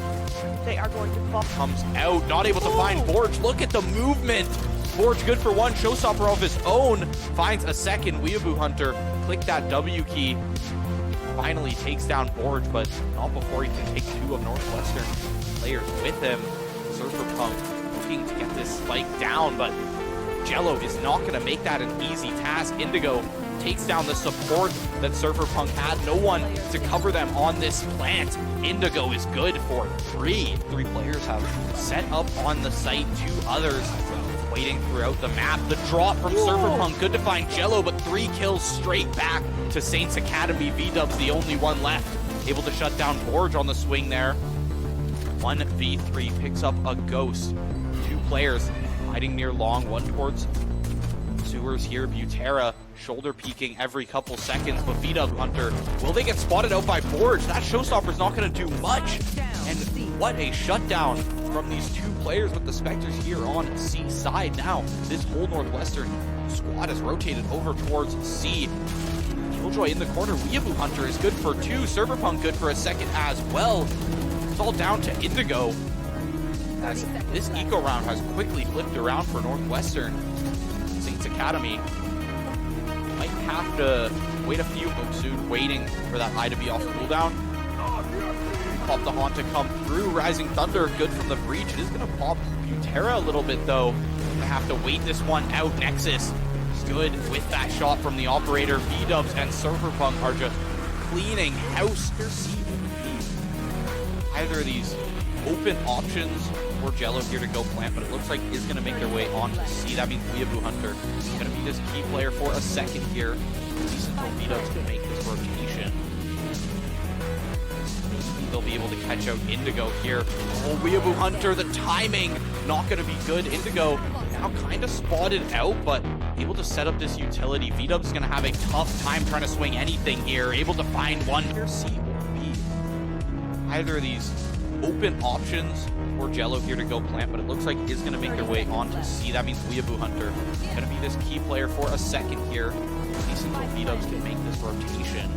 they are going to fall. Comes out, not able to find Borge. Look at the movement. Borge good for 1, showstopper of his own. Finds a second. Weeaboo Hunter, click that W key. Finally takes down Borge, but not before he can take 2 of Northwestern players with him. Surfer Punk looking to get this spike down, but Jello is not going to make that an easy task. Indigo takes down the support that Surfer Punk had. No one to cover them on this plant. Indigo is good for 3. 3 players have set up on the site. 2 others waiting throughout the map. The drop from Surfer Punk, good to find Jello, but 3 kills straight back to Saints Academy. V-Dub's the only one left, able to shut down Borge on the swing there. 1v3 picks up a Ghost. 2 players hiding near long, one towards sewers here. Butera shoulder peeking every couple seconds, but V-Dub Hunter, will they get spotted out by Borge? That showstopper's not going to do much. And what a shutdown from these 2 players with the Spectres here on C side. Now, this whole Northwestern squad has rotated over towards C. Killjoy in the corner. Weeaboo Hunter is good for 2. Cyberpunk good for a second as well. It's all down to Indigo, as this eco round has quickly flipped around for Northwestern. Saints Academy might have to wait a few moves soon, waiting for that eye to be off cooldown. Pop the haunt to come through. Rising Thunder, good from the breach. It is going to pop Butera a little bit, though. Gonna have to wait this one out. Nexus is good with that shot from the operator. V-Dubs and Surferpunk are just cleaning house. Either of these open options for Jello here to go plant, but it looks like is going to make their way on to C. That means Weeaboo Hunter is going to be this key player for a second here. At least until V-Dubs can make this rotation. Maybe they'll be able to catch out Indigo here. Oh, Weeaboo Hunter, the timing not going to be good. Indigo now kind of spotted out, but able to set up this utility. V-Dubs is going to have a tough time trying to swing anything here. Able to find one here. C or B. Either of these open options for Jello here to go plant, but it looks like is going to make their way on to C. That means Weeaboo Hunter going to be this key player for a second here. At least until V-Dubs can make this rotation.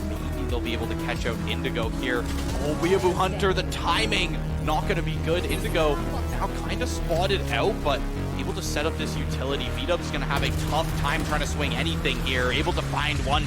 Maybe they'll be able to catch out Indigo here. Oh, Weeaboo Hunter, the timing not going to be good. Indigo now kind of spotted out, but able to set up this utility. V-Dubs is going to have a tough time trying to swing anything here. Able to find one.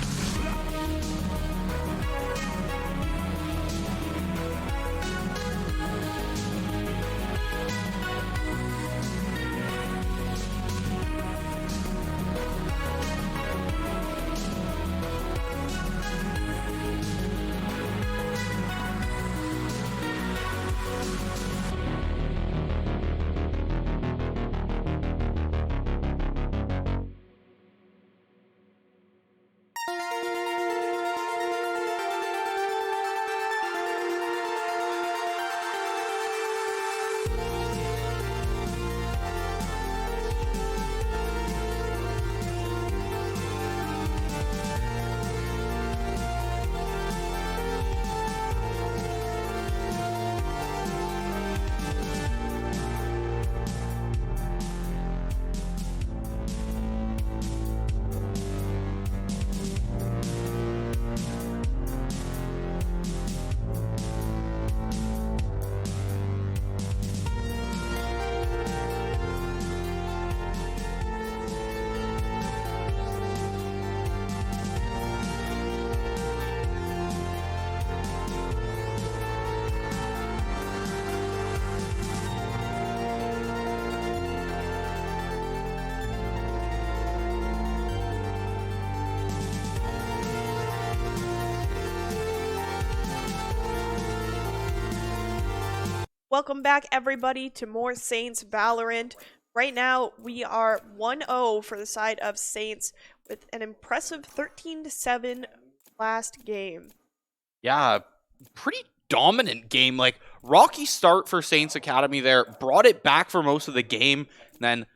Welcome back, everybody, to more Saints Valorant. Right now, we are 1-0 for the side of Saints with an impressive 13-7 last game. Yeah, pretty dominant game. Like, rocky start for Saints Academy there. Brought it back for most of the game. And then,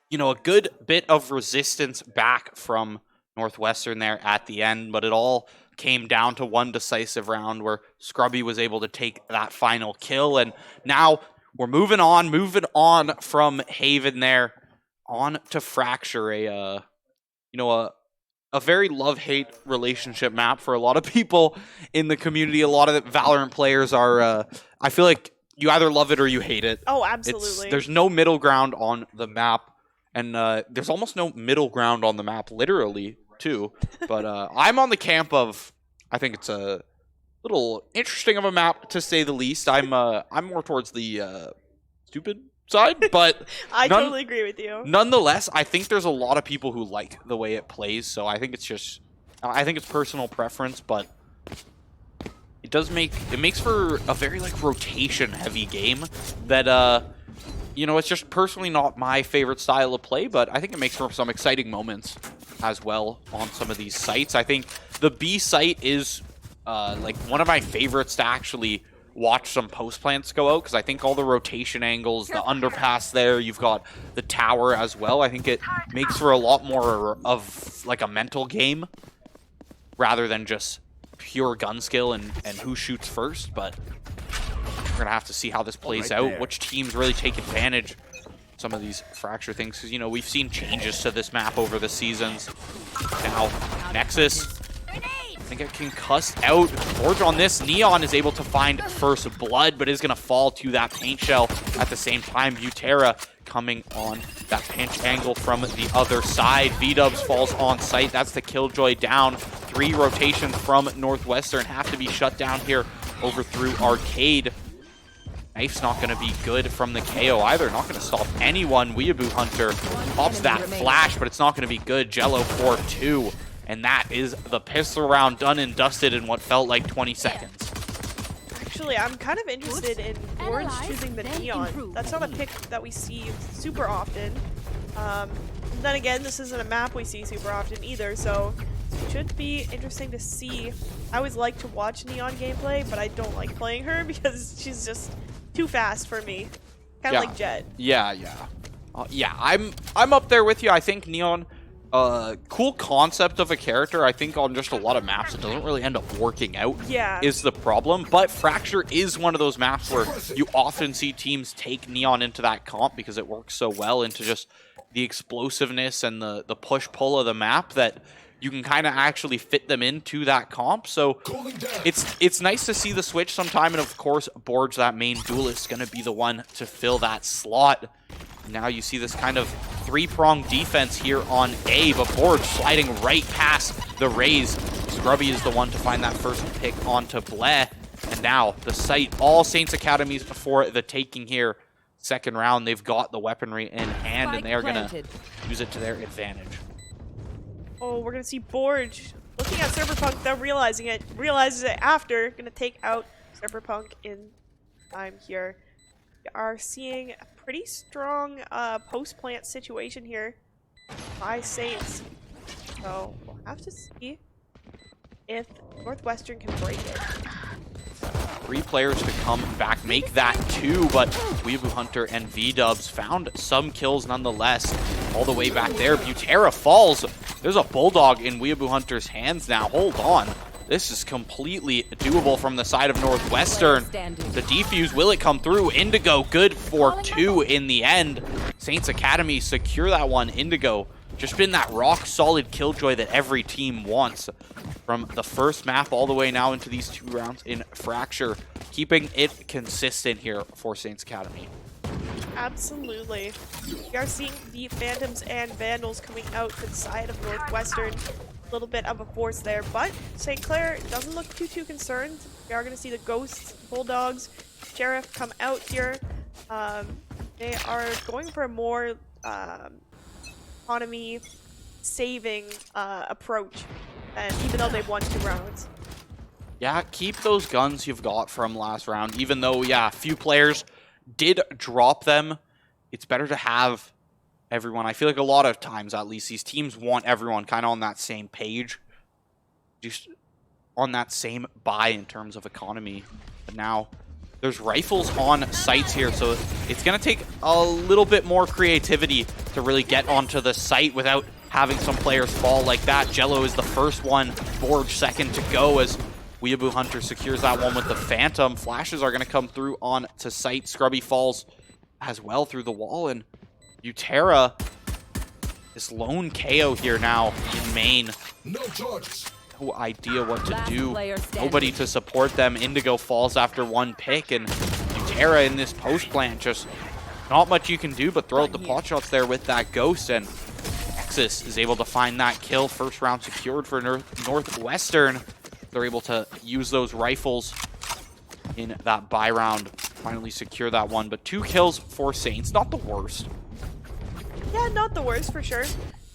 you know, a good bit of resistance back from Northwestern there at the end. But it all came down to one decisive round where Scrubby was able to take that final kill. And now we're moving on from Haven there on to Fracture, a very love-hate relationship map for a lot of people in the community. A lot of the Valorant players are, I feel like you either love it or you hate it. Oh, absolutely. There's no middle ground on the map, and there's almost no middle ground on the map, literally, too. But I'm on the camp of, I think it's a little interesting of a map, to say the least. I'm more towards the stupid side, but I totally agree with you. nonetheless, I think there's a lot of people who like the way it plays, so I think it's personal preference, but it makes for a very like rotation heavy game that you know, it's just personally not my favorite style of play, but I think it makes for some exciting moments as well on some of these sites. I think the B site is like one of my favorites to actually watch some post plants go out, because I think all the rotation angles, the underpass there, you've got the tower as well. I think it makes for a lot more of like a mental game rather than just pure gun skill and who shoots first. But we're gonna have to see how this plays out, which teams really take advantage of some of these fracture things, because you know, we've seen changes to this map over the seasons. Now Nexus, I think it can cuss out Forge on this. Neon is able to find first blood, but is going to fall to that paint shell at the same time. Butera coming on that pinch angle from the other side. V-Dubs falls on site. That's the Killjoy down. 3 rotations from Northwestern have to be shut down here over through Arcade. Knife's not going to be good from the KO either. Not going to stop anyone. Weeaboo Hunter pops that flash, but it's not going to be good. Jello for 2. And that is the pistol round done and dusted in what felt like 20 seconds. Actually, I'm kind of interested in Forge choosing the Neon. That's not a pick that we see super often. Then again, this isn't a map we see super often either, so it should be interesting to see. I always like to watch Neon gameplay, but I don't like playing her because she's just too fast for me. Kind of like Jet. Yeah. I'm up there with you. I think Neon, cool concept of a character. I think on just a lot of maps it doesn't really end up working out. Yeah. Is the problem. But Fracture is one of those maps where you often see teams take Neon into that comp because it works so well into just the explosiveness and the push-pull of the map that you can kind of actually fit them into that comp. So it's nice to see the switch sometime, and of course Borge, that main duelist, is going to be the one to fill that slot. Now you see this kind of 3-pronged defense here on A, but Borge sliding right past the Rays. Scrubby is the one to find that first pick onto Bleh. And now the site, all Saints Academies before the taking here. Second round, they've got the weaponry in hand, and they are going to use it to their advantage. Oh, we're going to see Borge looking at Cyberpunk without realizes it after. Going to take out Cyberpunk in time here. We are seeing a pretty strong post-plant situation here by Saints. So we'll have to see if Northwestern can break it. 3 players to come back, make that 2, but Weeaboo Hunter and V-Dubs found some kills nonetheless. All the way back there, Butera falls. There's a Bulldog in Weeaboo Hunter's hands now. Hold on. This is completely doable from the side of Northwestern. The defuse, will it come through? Indigo, good for 2 in the end. Saints Academy secure that one. Indigo, just been that rock-solid killjoy that every team wants. From the first map all the way now into these 2 rounds in Fracture, keeping it consistent here for Saints Academy. Absolutely. We are seeing the Phantoms and Vandals coming out to the side of Northwestern. A little bit of a force there, but St. Clair doesn't look too concerned. We are going to see the Ghosts, Bulldogs, Sheriff come out here. They are going for a more economy saving approach, and even though they've won 2 rounds. Yeah, keep those guns you've got from last round. Even though, yeah, a few players did drop them, it's better to have everyone. I feel like a lot of times, at least, these teams want everyone kind of on that same page, just on that same buy in terms of economy. But now there's rifles on sites here, so it's going to take a little bit more creativity to really get onto the site without having some players fall like that. Jello is the first one, Borge second to go as Weeaboo Hunter secures that one with the Phantom. Flashes are going to come through on to site. Scrubby falls as well through the wall, and Butera, this lone KO here now in main. No idea what to do. Nobody to support them. Indigo falls after 1 pick, and Butera in this post plant, just not much you can do but throw out the pot shots there with that Ghost, and Nexus is able to find that kill. First round secured for Northwestern. They're able to use those rifles in that buy round finally secure that one. But 2 kills for Saints, not the worst. Yeah, not the worst for sure.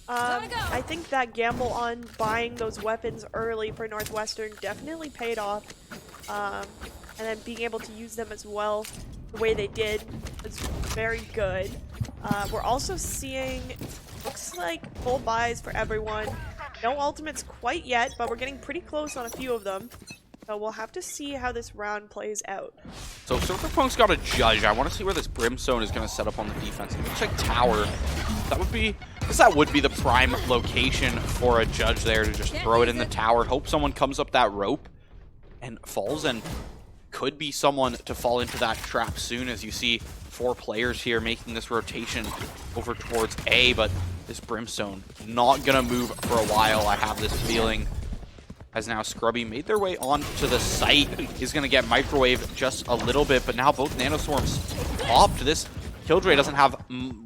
I think that gamble on buying those weapons early for Northwestern definitely paid off. And then being able to use them as well the way they did was very good. We're also seeing, looks like full buys for everyone. No ultimates quite yet, but we're getting pretty close on a few of them. So we'll have to see how this round plays out. So Surferpunk's got a judge. I want to see where this Brimstone is going to set up on the defense. It looks like tower. That would be, I guess that would be the prime location for a judge there to just throw it in the tower. Hope someone comes up that rope and falls, and could be someone to fall into that trap soon, as you see 4 players here making this rotation over towards A. But this Brimstone not going to move for a while, I have this feeling. As now Scrubby made their way onto the site. He's going to get microwaved just a little bit, but now both nanoswarms popped. This Killjoy doesn't have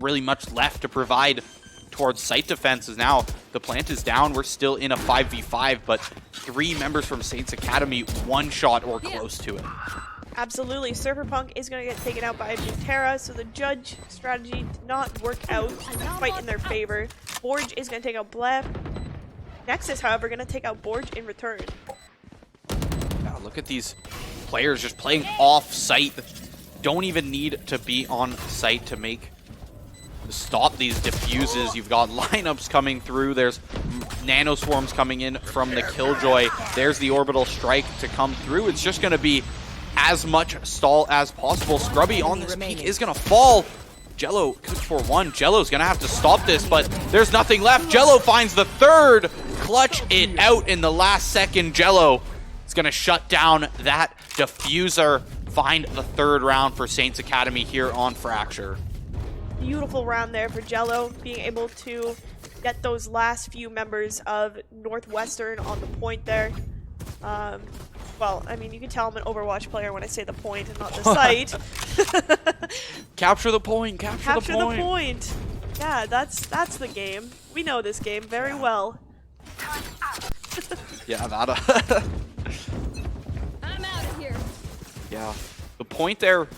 really much left to provide towards site defense, as now the plant is down. We're still in a 5v5, but 3 members from Saints Academy one shot or close to it. Absolutely. Surferpunk is going to get taken out by Butera, so the judge strategy did not work out quite in their favor. Borge is going to take out Blef. Nexus, however, going to take out Borge in return. Yeah, look at these players just playing off-site. Don't even need to be on site to stop these diffuses. You've got lineups coming through. There's nanoswarms coming in from the Killjoy. There's the orbital strike to come through. It's just going to be as much stall as possible. Scrubby on this peak is going to fall. Jello good for 1. Jello's going to have to stop this, but there's nothing left. Jello finds the 3rd. Clutch it out in the last second. Jello is going to shut down that diffuser. Find the 3rd round for Saints Academy here on Fracture. Beautiful round there for Jello, being able to get those last few members of Northwestern on the point there. Well, I mean, you can tell I'm an Overwatch player when I say the point and not the site. Capture the point, capture the point. Yeah, that's the game. We know this game very well. Yeah, that I'm out of here. yeah. The point there,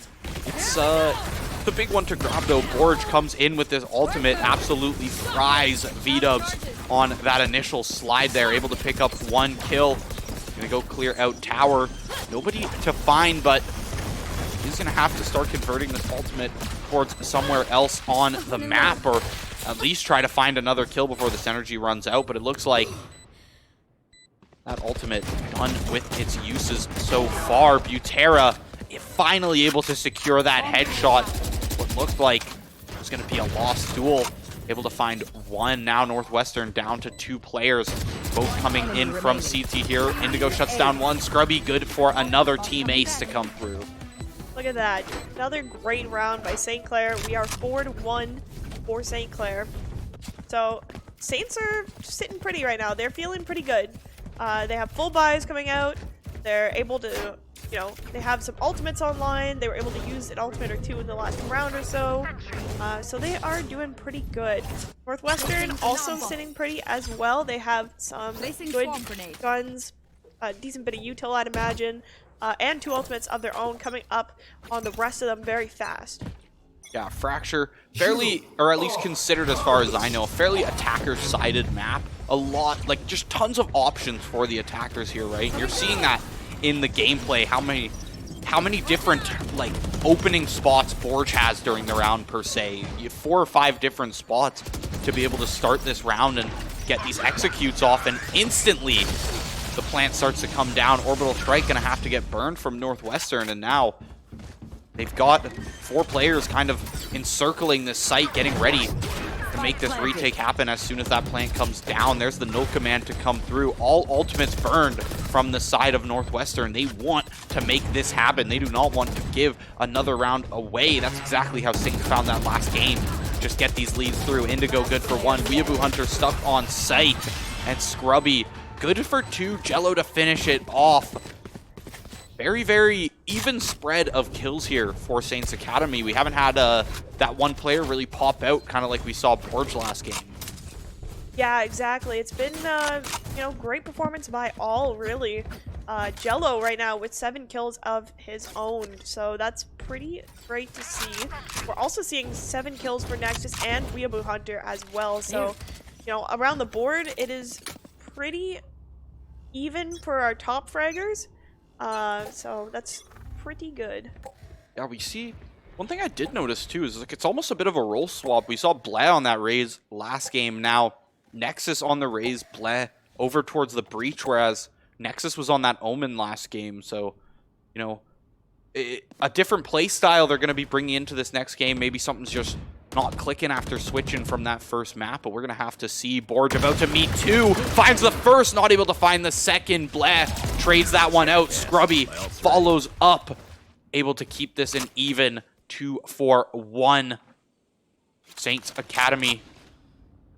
it's the big one to grab though. Borge comes in with this ultimate, absolutely fries V-dubs on that initial slide there, able to pick up 1 kill. Gonna go clear out tower. Nobody to find, but he's gonna have to start converting this ultimate towards somewhere else on the map, or at least try to find another kill before this energy runs out. But it looks like that ultimate done with its uses so far. Butera finally able to secure that headshot. What looked like it was gonna be a lost duel. Able to find 1. Now Northwestern down to 2 players, both coming in from CT here. Indigo shuts down 1. Scrubby good for another team ace to come through. Look at that. Another great round by St. Clair. We are 4-1 for St. Clair. So Saints are sitting pretty right now. They're feeling pretty good. They have full buys coming out. They're able to, you know, they have some ultimates online. They were able to use an ultimate or 2 in the last round or so. So they are doing pretty good. Northwestern also sitting pretty as well. They have some good guns, a decent bit of util, I'd imagine, and 2 ultimates of their own coming up on the rest of them very fast. Yeah, Fracture, fairly, or at least considered as far as I know, a fairly attacker-sided map. A lot, like just tons of options for the attackers here, right? You're seeing that in the gameplay, how many different like opening spots Borge has during the round per se. You have 4 or 5 different spots to be able to start this round and get these executes off, and instantly the plant starts to come down. Orbital Strike gonna have to get burned from Northwestern, and now they've got 4 players kind of encircling this site, getting ready to make this retake happen as soon as that plant comes down. There's the null command to come through. All ultimates burned from the side of Northwestern. They want to make this happen. They do not want to give another round away. That's exactly how Saints found that last game. Just get these leads through. Indigo good for 1. Weeaboo Hunter stuck on site. And Scrubby good for 2. Jello to finish it off. Very, very even spread of kills here for Saints Academy. We haven't had that one player really pop out, kind of like we saw Borge last game. Yeah, exactly. It's been, you know, great performance by all, really. Jello right now with 7 kills of his own. So that's pretty great to see. We're also seeing 7 kills for Nexus and Weeaboo Hunter as well. So, you know, around the board, it is pretty even for our top fraggers. So that's pretty good. Yeah, we see. One thing I did notice too is like it's almost a bit of a role swap. We saw Bleh on that Raze last game. Now Nexus on the Raze, Bleh over towards the Breach, whereas Nexus was on that Omen last game. So, you know, a different play style they're going to be bringing into this next game. Maybe something's just not clicking after switching from that first map, but we're going to have to see. Borge about to meet 2, finds the first, not able to find the second. Bleh trades that one out. Scrubby follows up, able to keep this an even 2-4-1. Saints Academy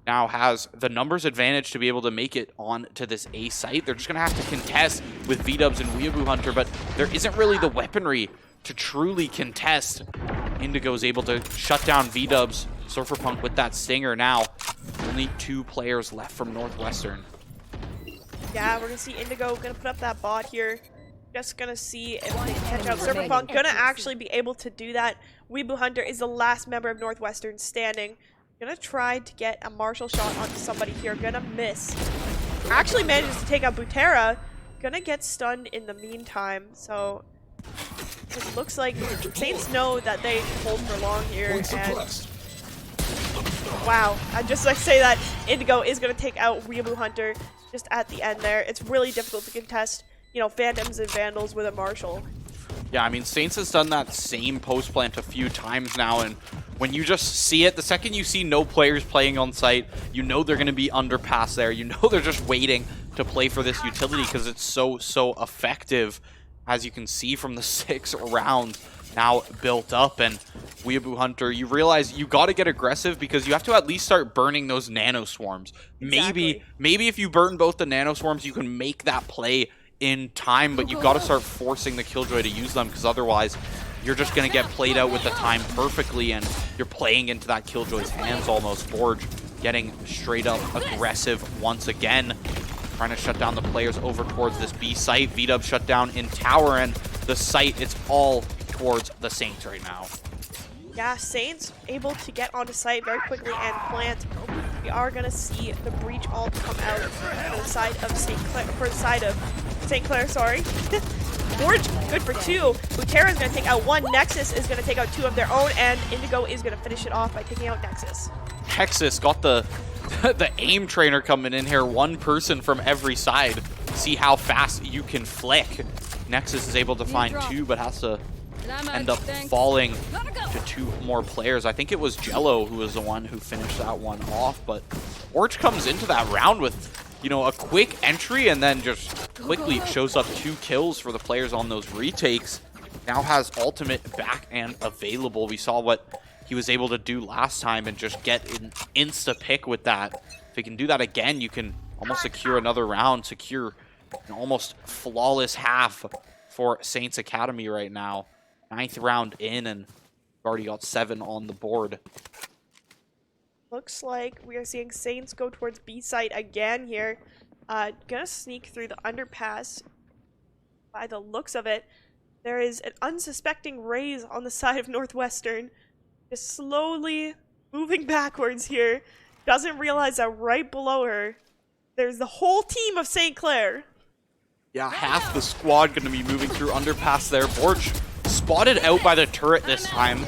now has the numbers advantage to be able to make it on to this A site. They're just going to have to contest with V-Dubs and Weeaboo Hunter, but there isn't really the weaponry to truly contest. Indigo is able to shut down V-Dubs. Surferpunk with that stinger now. Only 2 players left from Northwestern. Yeah, we're going to see Indigo going to put up that bot here. Just going to see if they can catch out Surferpunk. Going to actually be able to do that. Weeaboo Hunter is the last member of Northwestern standing. Gonna try to get a Marshall shot onto somebody here. Gonna miss. Actually manages to take out Butera. Gonna get stunned in the meantime. So it looks like Saints know that they hold for long here. And wow, I just like say that Indigo is gonna take out Weeaboo Hunter just at the end there. It's really difficult to contest, you know, Phantoms and Vandals with a Marshall. Yeah, I mean, Saints has done that same post plant a few times now, and when you just see it, the second you see no players playing on site, you know they're going to be underpass there. You know they're just waiting to play for this utility because it's so effective, as you can see from the 6 rounds now built up. And Weeaboo Hunter, you realize you got to get aggressive because you have to at least start burning those nano swarms. Exactly. Maybe if you burn both the nano swarms, you can make that play in time, but you've got to start forcing the Killjoy to use them because otherwise you're just going to get played out with the time perfectly and you're playing into that Killjoy's hands almost. Forge getting straight up aggressive once again, trying to shut down the players over towards this B site. V-Dub shut down in tower, and the site, it's all towards the Saints right now. Yeah, Saints able to get onto site very quickly and plant. We are gonna see the breach all come out for the side of St. Clair, sorry. Forge, good for 2. Butera is gonna take out 1. Nexus is gonna take out 2 of their own, and Indigo is gonna finish it off by taking out Nexus. Texas got the the aim trainer coming in here, 1 person from every side. See how fast you can flick. Nexus is able to find 2, but has to end up falling to 2 more players. I think it was Jello who was the one who finished that one off, but Orch comes into that round with, you know, a quick entry and then just quickly shows up 2 kills for the players on those retakes. Now has ultimate back and available. We saw what he was able to do last time and just get an insta pick with that. If he can do that again, you can almost secure another round, secure an almost flawless half for Saints Academy right now. 9th round in, and we've already got 7 on the board. Looks like we are seeing Saints go towards B site again here. Gonna sneak through the underpass. By the looks of it, there is an unsuspecting Raze on the side of Northwestern. Just slowly moving backwards here. Doesn't realize that right below her, there's the whole team of St. Clair. Yeah, half the squad going to be moving through underpass there. Borch spotted out by the turret this time.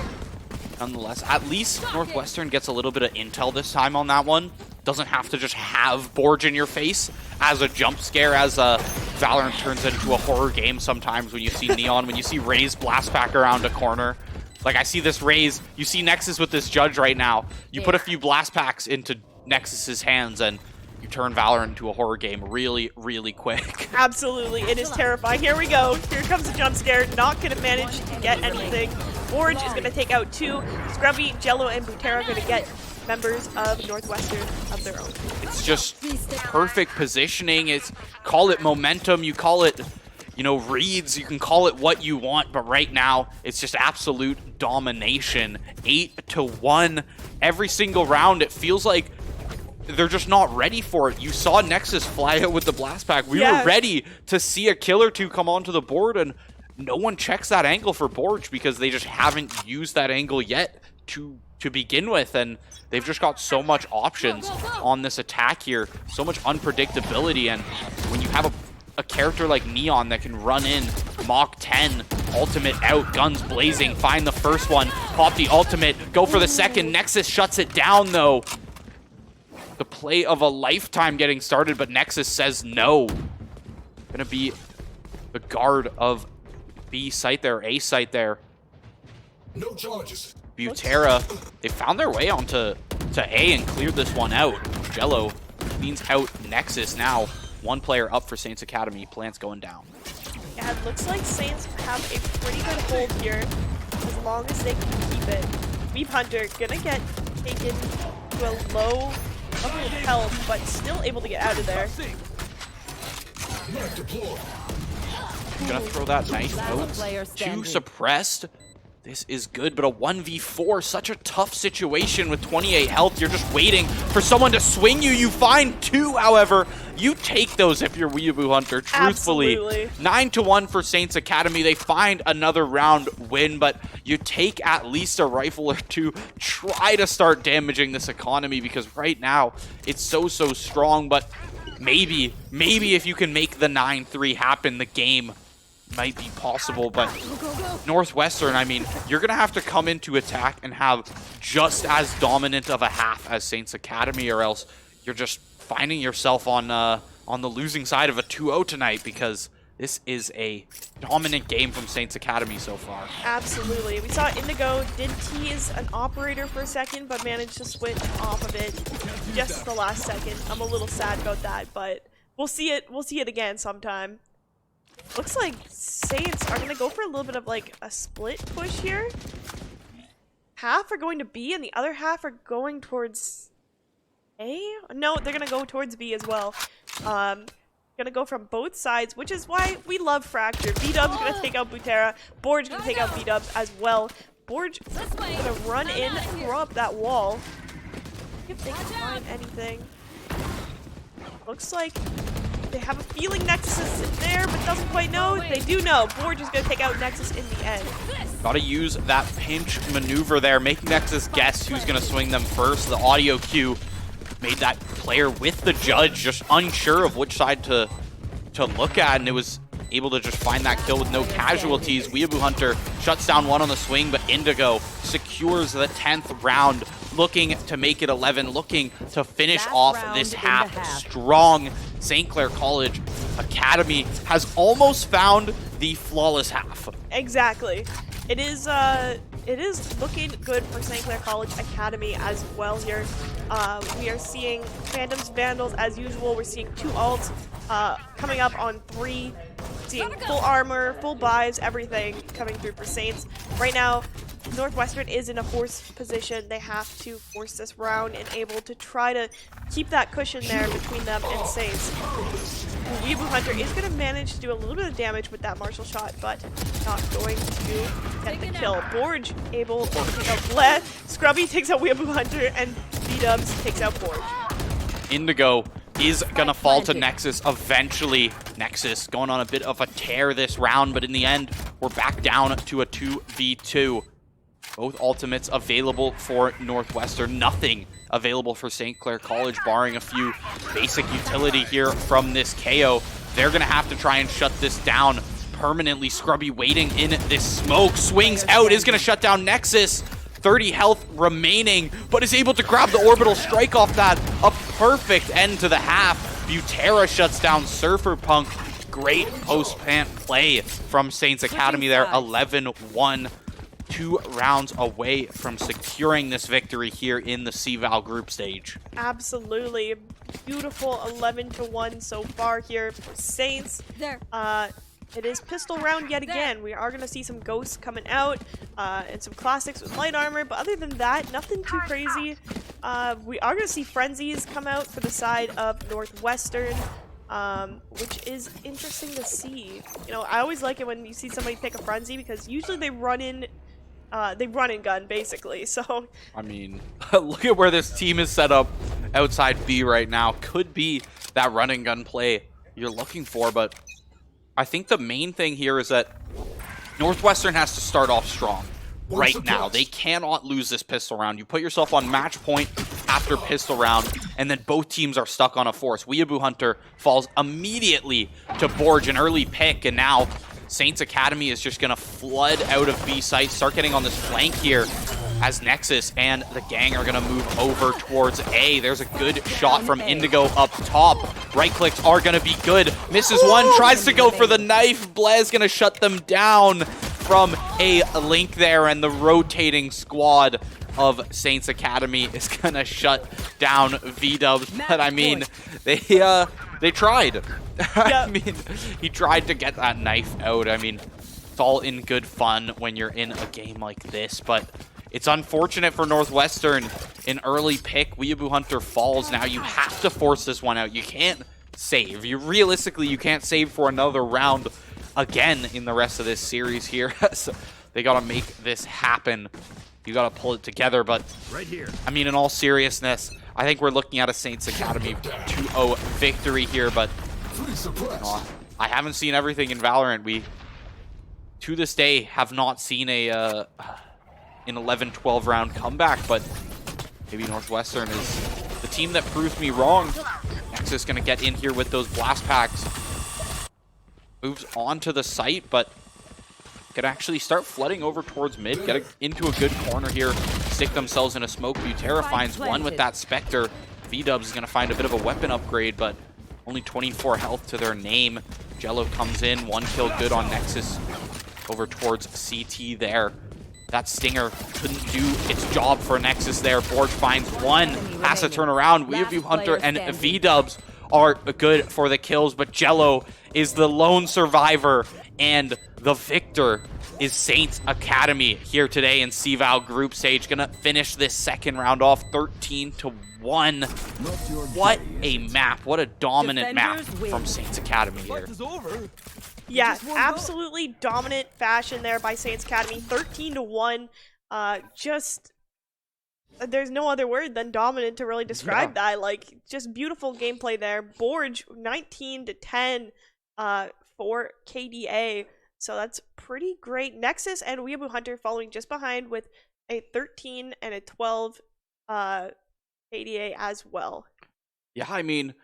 Nonetheless, at least Northwestern gets a little bit of intel this time on that one. Doesn't have to just have Borge in your face as a jump scare, as Valorant turns into a horror game sometimes when you see Neon, when you see Raze blast back around a corner. Like, I see this Raze, you see Nexus with this Judge right now. You put a few blast packs into Nexus's hands and you turn Valorant into a horror game really, really quick. Absolutely, it is terrifying. Here we go. Here comes the jump scare. Not going to manage to get anything. Forge is going to take out 2. Scrubby, Jello, and Butera are going to get members of Northwestern of their own. It's just perfect positioning. It's, call it momentum, you call it, you know, reads, you can call it what you want, but right now it's just absolute domination. 8-1 every single round. It feels like they're just not ready for it. You saw Nexus fly out with the blast pack. We Yeah. were ready to see a kill or two come onto the board, and no one checks that angle for Borge because they just haven't used that angle yet to begin with, and they've just got so much options on this attack here, so much unpredictability, and when you have a character like Neon that can run in, Mach 10, ultimate out, guns blazing, find the first one, pop the ultimate, go for the second, Nexus shuts it down though. The play of a lifetime getting started, but Nexus says no. Gonna be the guard of B site there, A site there. No charges. Butera, they found their way onto A and cleared this one out. Jello cleans out Nexus now. One player up for Saints Academy. Plants going down. Yeah, it looks like Saints have a pretty good hold here, as long as they can keep it. Weeb Hunter gonna get taken to a low level of health, but still able to get out of there. Knife deployed. Gonna throw that knife out. player Two standing. suppressed. This is good, but a 1v4, such a tough situation with 28 health. You're just waiting for someone to swing you. You find two, however. You take those if you're Weeaboo Hunter, truthfully. Absolutely. 9-1 for Saints Academy. They find another round win, but you take at least a rifle or two. Try to start damaging this economy because right now it's so strong, but maybe if you can make the 9-3 happen, the game might be possible. But Northwestern, I mean, you're gonna have to come into attack and have just as dominant of a half as Saints Academy, or else you're just finding yourself on the losing side of a 2-0 tonight, because this is a dominant game from Saints Academy so far. Absolutely. We saw Indigo did tease an operator for a second, but managed to switch off of it just at the last second. I'm a little sad about that, but we'll see it. We'll see it again sometime. Looks like Saints are gonna go for a little bit of like a split push here. Half are going to B, and the other half are going towards A. No, they're gonna go towards B as well. Gonna go from both sides, which is why we love Fracture. B-Dub's gonna take out Butera. Borge gonna take out B-Dubs as well. Borge gonna run in, throw up that wall. See if they can find anything. Looks like they have a feeling Nexus is there, but doesn't quite know. They do know. Borge is gonna take out Nexus in the end. Gotta use that pinch maneuver there, making Nexus guess who's gonna swing them first. The audio cue made that player with the judge just unsure of which side to look at, and it was able to just find that kill with no casualties. Weeaboo Hunter shuts down one on the swing, but Indigo secures the 10th round, looking to make it 11, looking to finish Last off round this in half the half. strong. St. Clair College Academy has almost found the flawless half. Exactly. It is looking good for St. Clair College Academy as well here. We are seeing Phantoms, Vandals as usual. We're seeing 2 ults coming up on 3. Seeing full armor, full buys, everything coming through for Saints. Right now, Northwestern is in a forced position. They have to force this round and able to try to keep that cushion there between them and Saints. Weeaboo Hunter is going to manage to do a little bit of damage with that martial shot, but not going to get the kill. Borge able to take out Bled. Scrubby takes out Weeaboo Hunter, and B-Dubs takes out Borge. Indigo is gonna fall to Nexus eventually. Nexus going on a bit of a tear this round, but in the end, we're back down to a 2v2. Both ultimates available for Northwestern. Nothing available for St. Clair College, barring a few basic utility here from this KO. They're gonna have to try and shut this down permanently. Scrubby waiting in this smoke. Swings out, is gonna shut down Nexus. 30 health remaining, but is able to grab the orbital strike off that. A perfect end to the half. Butera shuts down Surfer Punk. Great post-plant play from Saints Academy there. 11-1. 2 rounds away from securing this victory here in the cVAL group stage. Absolutely. Beautiful 11-1 so far here for Saints. There. It is pistol round yet again. We are going to see some ghosts coming out and some classics with light armor, but other than that, nothing too crazy. We are going to see frenzies come out for the side of Northwestern, which is interesting to see. You know, I always like it when you see somebody pick a frenzy because usually they run in gun basically. So I mean, look at where this team is set up. outside B right now could be that run and gun play you're looking for, but I think the main thing here is that Northwestern has to start off strong right now. They cannot lose this pistol round. You put yourself on match point after pistol round, and then both teams are stuck on a force. Weeaboo Hunter falls immediately to Borge, an early pick, and now Saints Academy is just going to flood out of B site, start getting on this flank here as Nexus and the gang are going to move over towards A. There's a good shot from Indigo up top. Right clicks are going to be good. Misses one, tries to go for the knife. Blaz going to shut them down from a link there, and the rotating squad of Saints Academy is going to shut down V-Dubs. But I mean, they tried. I mean, he tried to get that knife out. I mean, it's all in good fun when you're in a game like this, but it's unfortunate for Northwestern. An early pick, Weeaboo Hunter falls. Now you have to force this one out. You can't save. Realistically, you can't save for another round again in the rest of this series here. So they got to make this happen. You got to pull it together, but Right here. I mean, in all seriousness, I think we're looking at a Saints Academy 2-0 victory here, but I haven't seen everything in Valorant. We, to this day, have not seen an 11-12 round comeback, but maybe Northwestern is the team that proved me wrong. Nexus going to get in here with those blast packs. Moves on to the site, but can actually start flooding over towards mid, get into a good corner here, stick themselves in a smoke. Butera finds one with that Spectre. V-Dubs is going to find a bit of a weapon upgrade, but only 24 health to their name. Jello comes in, one kill good on Nexus over towards CT there. That Stinger couldn't do its job for Nexus there. Borge finds one, has to turn around. Weeaboo Hunter and V-Dubs are good for the kills, but Jello is the lone survivor, and the victor is Saints Academy here today in cVAL group stage. Gonna finish this second round off 13-1. What a map. What a dominant map from Saints Academy here. Yeah, absolutely dominant fashion there by Saints Academy. 13-1. Just there's no other word than dominant to really describe that. Like, just beautiful gameplay there. Borge 19-10 for KDA. So that's pretty great. Nexus and Weeaboo Hunter following just behind with a 13 and a 12 KDA as well. Yeah, I mean,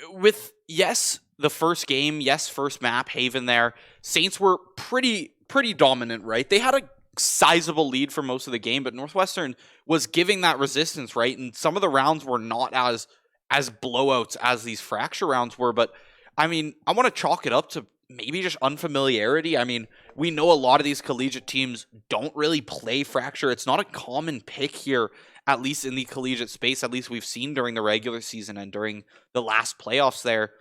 with, yes, the first game, yes, first map, Haven there, Saints were pretty dominant, right? They had a sizable lead for most of the game, but Northwestern was giving that resistance, right? And some of the rounds were not as blowouts as these Fracture rounds were, but I mean, I want to chalk it up to maybe just unfamiliarity. I mean, we know a lot of these collegiate teams don't really play Fracture. It's not a common pick here, at least in the collegiate space, at least we've seen during the regular season and during the last playoffs there.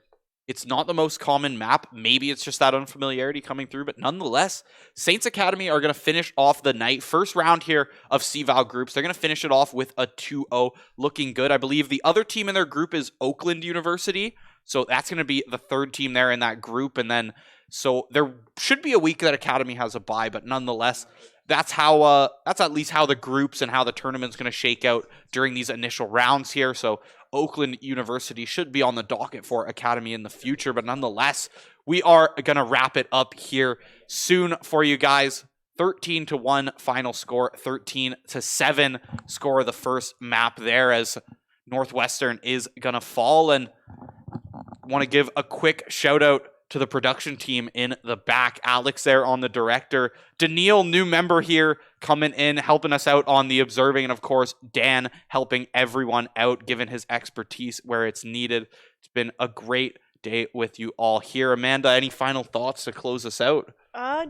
It's not the most common map. Maybe it's just that unfamiliarity coming through, but nonetheless, Saints Academy are going to finish off the night. First round here of cVAL groups. They're going to finish it off with a 2-0, looking good. I believe the other team in their group is Oakland University, so that's going to be the third team there in that group. And then, so there should be a week that Academy has a bye, but nonetheless, that's how that's at least how the groups and how the tournament's going to shake out during these initial rounds here. So Oakland University should be on the docket for Academy in the future, but nonetheless, we are going to wrap it up here soon for you guys. 13-1 final score, 13-7 score of the first map there, as Northwestern is going to fall. And I want to give a quick shout out to the production team in the back. Alex there on the director. Daniil, new member here, coming in, helping us out on the observing. And of course, Dan helping everyone out, given his expertise where it's needed. It's been a great day with you all here. Amanda, any final thoughts to close us out?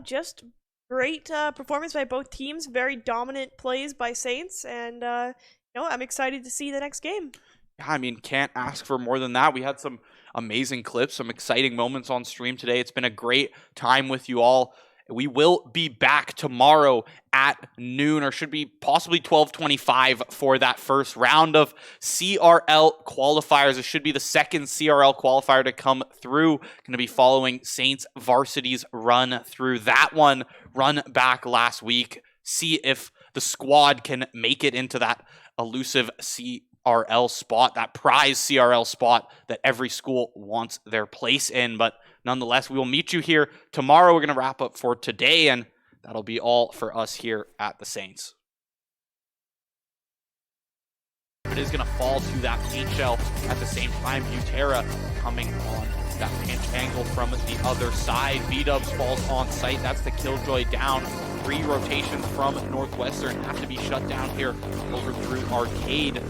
Just great performance by both teams. Very dominant plays by Saints. And, I'm excited to see the next game. I mean, can't ask for more than that. We had some amazing clips, some exciting moments on stream today. It's been a great time with you all. We will be back tomorrow at noon, or should be possibly 12:25 for that first round of CRL qualifiers. It should be the second CRL qualifier to come through. Going to be following Saints Varsity's run through that one, run back last week. See if the squad can make it into that elusive CRL CRL spot, that prize CRL spot that every school wants their place in. But nonetheless, we will meet you here tomorrow. We're going to wrap up for today, and that'll be all for us here at the Saints. It is going to fall to that paint shell at the same time. Butera coming on that pinch angle from the other side. B-Dubs falls on site. That's the Killjoy down. 3 rotations from Northwestern have to be shut down here over through Arcade.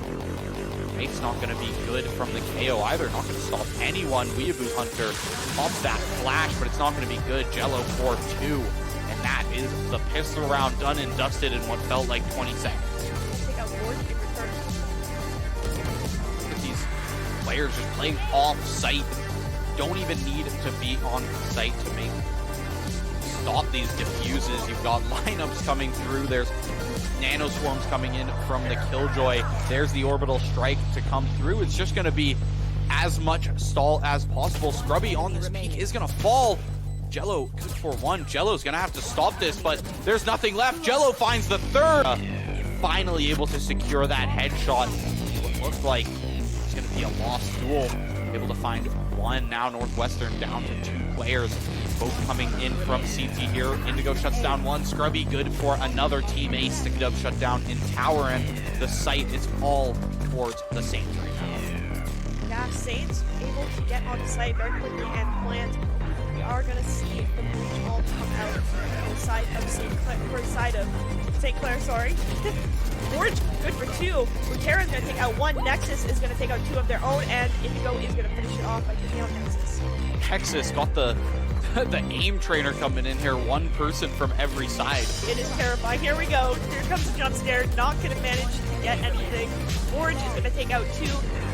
Mate's not going to be good from the KO either. Not going to stop anyone. Weeaboo Hunter pops that flash, but it's not going to be good. Jello for 2. And that is the pistol round done and dusted in what felt like 20 seconds. Take out Ward in return. These players just playing off-site. Don't even need to be on site to make stop these diffuses. You've got lineups coming through. There's nano swarms coming in from the Killjoy. There's the orbital strike to come through. It's just going to be as much stall as possible. Scrubby on this peak is going to fall. Jello good for 1. Jello's going to have to stop this, but there's nothing left. Jello finds the 3rd. Finally able to secure that headshot. What looked like it's going to be a lost duel. Able to find 1. Now Northwestern down to 2 players. Both coming in from CT here. Indigo shuts down 1. Scrubby good for another team ace. Stick-Dub shut down in tower, and the site is all towards the Saints right now. Yeah, Saints able to get on site very quickly and plant. We are going to see the breach all come out on the side of St. Clair, sorry. Ward's good for 2. Butera's going to take out 1. Nexus is going to take out 2 of their own, and Indigo is going to finish it off by taking out Nexus. Texas got the aim trainer coming in here. 1 person from every side. It is terrifying. Here we go. Here comes the jump scare. Not going to manage to get anything. Orange is going to take out 2.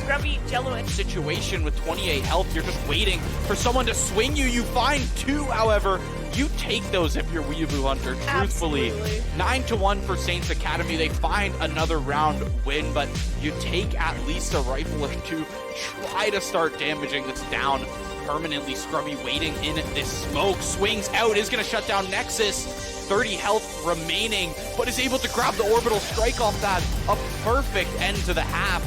Scrubby, Jello, and situation with 28 health. You're just waiting for someone to swing you. You find 2, however. You take those if you're Weeaboo Hunter, truthfully. Absolutely. 9-1 for Saints Academy. They find another round win, but you take at least a rifle or 2. Try to start damaging this down permanently. Scrubby waiting in this smoke. Swings out, is going to shut down Nexus. 30 health remaining, but is able to grab the orbital strike off that. A perfect end to the half.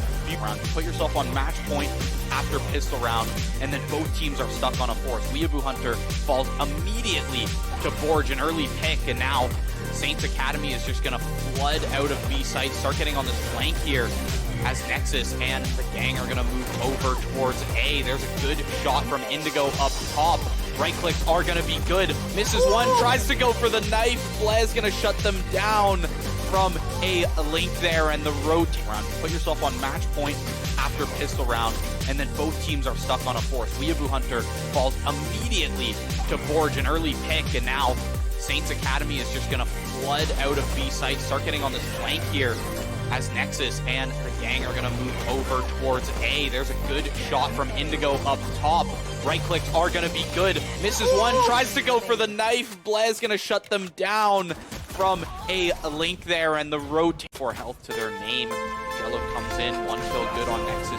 Put yourself on match point after pistol round, and then both teams are stuck on a 4th. Weeaboo Hunter falls immediately to Borge, an early pick, and now Saints Academy is just going to flood out of B site, start getting on this flank here as Nexus and the gang are going to move over towards A. There's a good shot from Indigo up top. Right clicks are going to be good. Misses 1, tries to go for the knife. Blaz going to shut them down from a link there, and the rotate round. Put yourself on match point after pistol round, and then both teams are stuck on a 4th. Weeaboo Hunter falls immediately to Borge, an early pick, and now Saints Academy is just going to flood out of B site, start getting on this flank here as Nexus and the gang are going to move over towards A. There's a good shot from Indigo up top. Right clicks are going to be good. Misses 1, tries to go for the knife. Blaz going to shut them down from a link there, and the rotate for health to their name. Jello comes in, 1 kill good on Nexus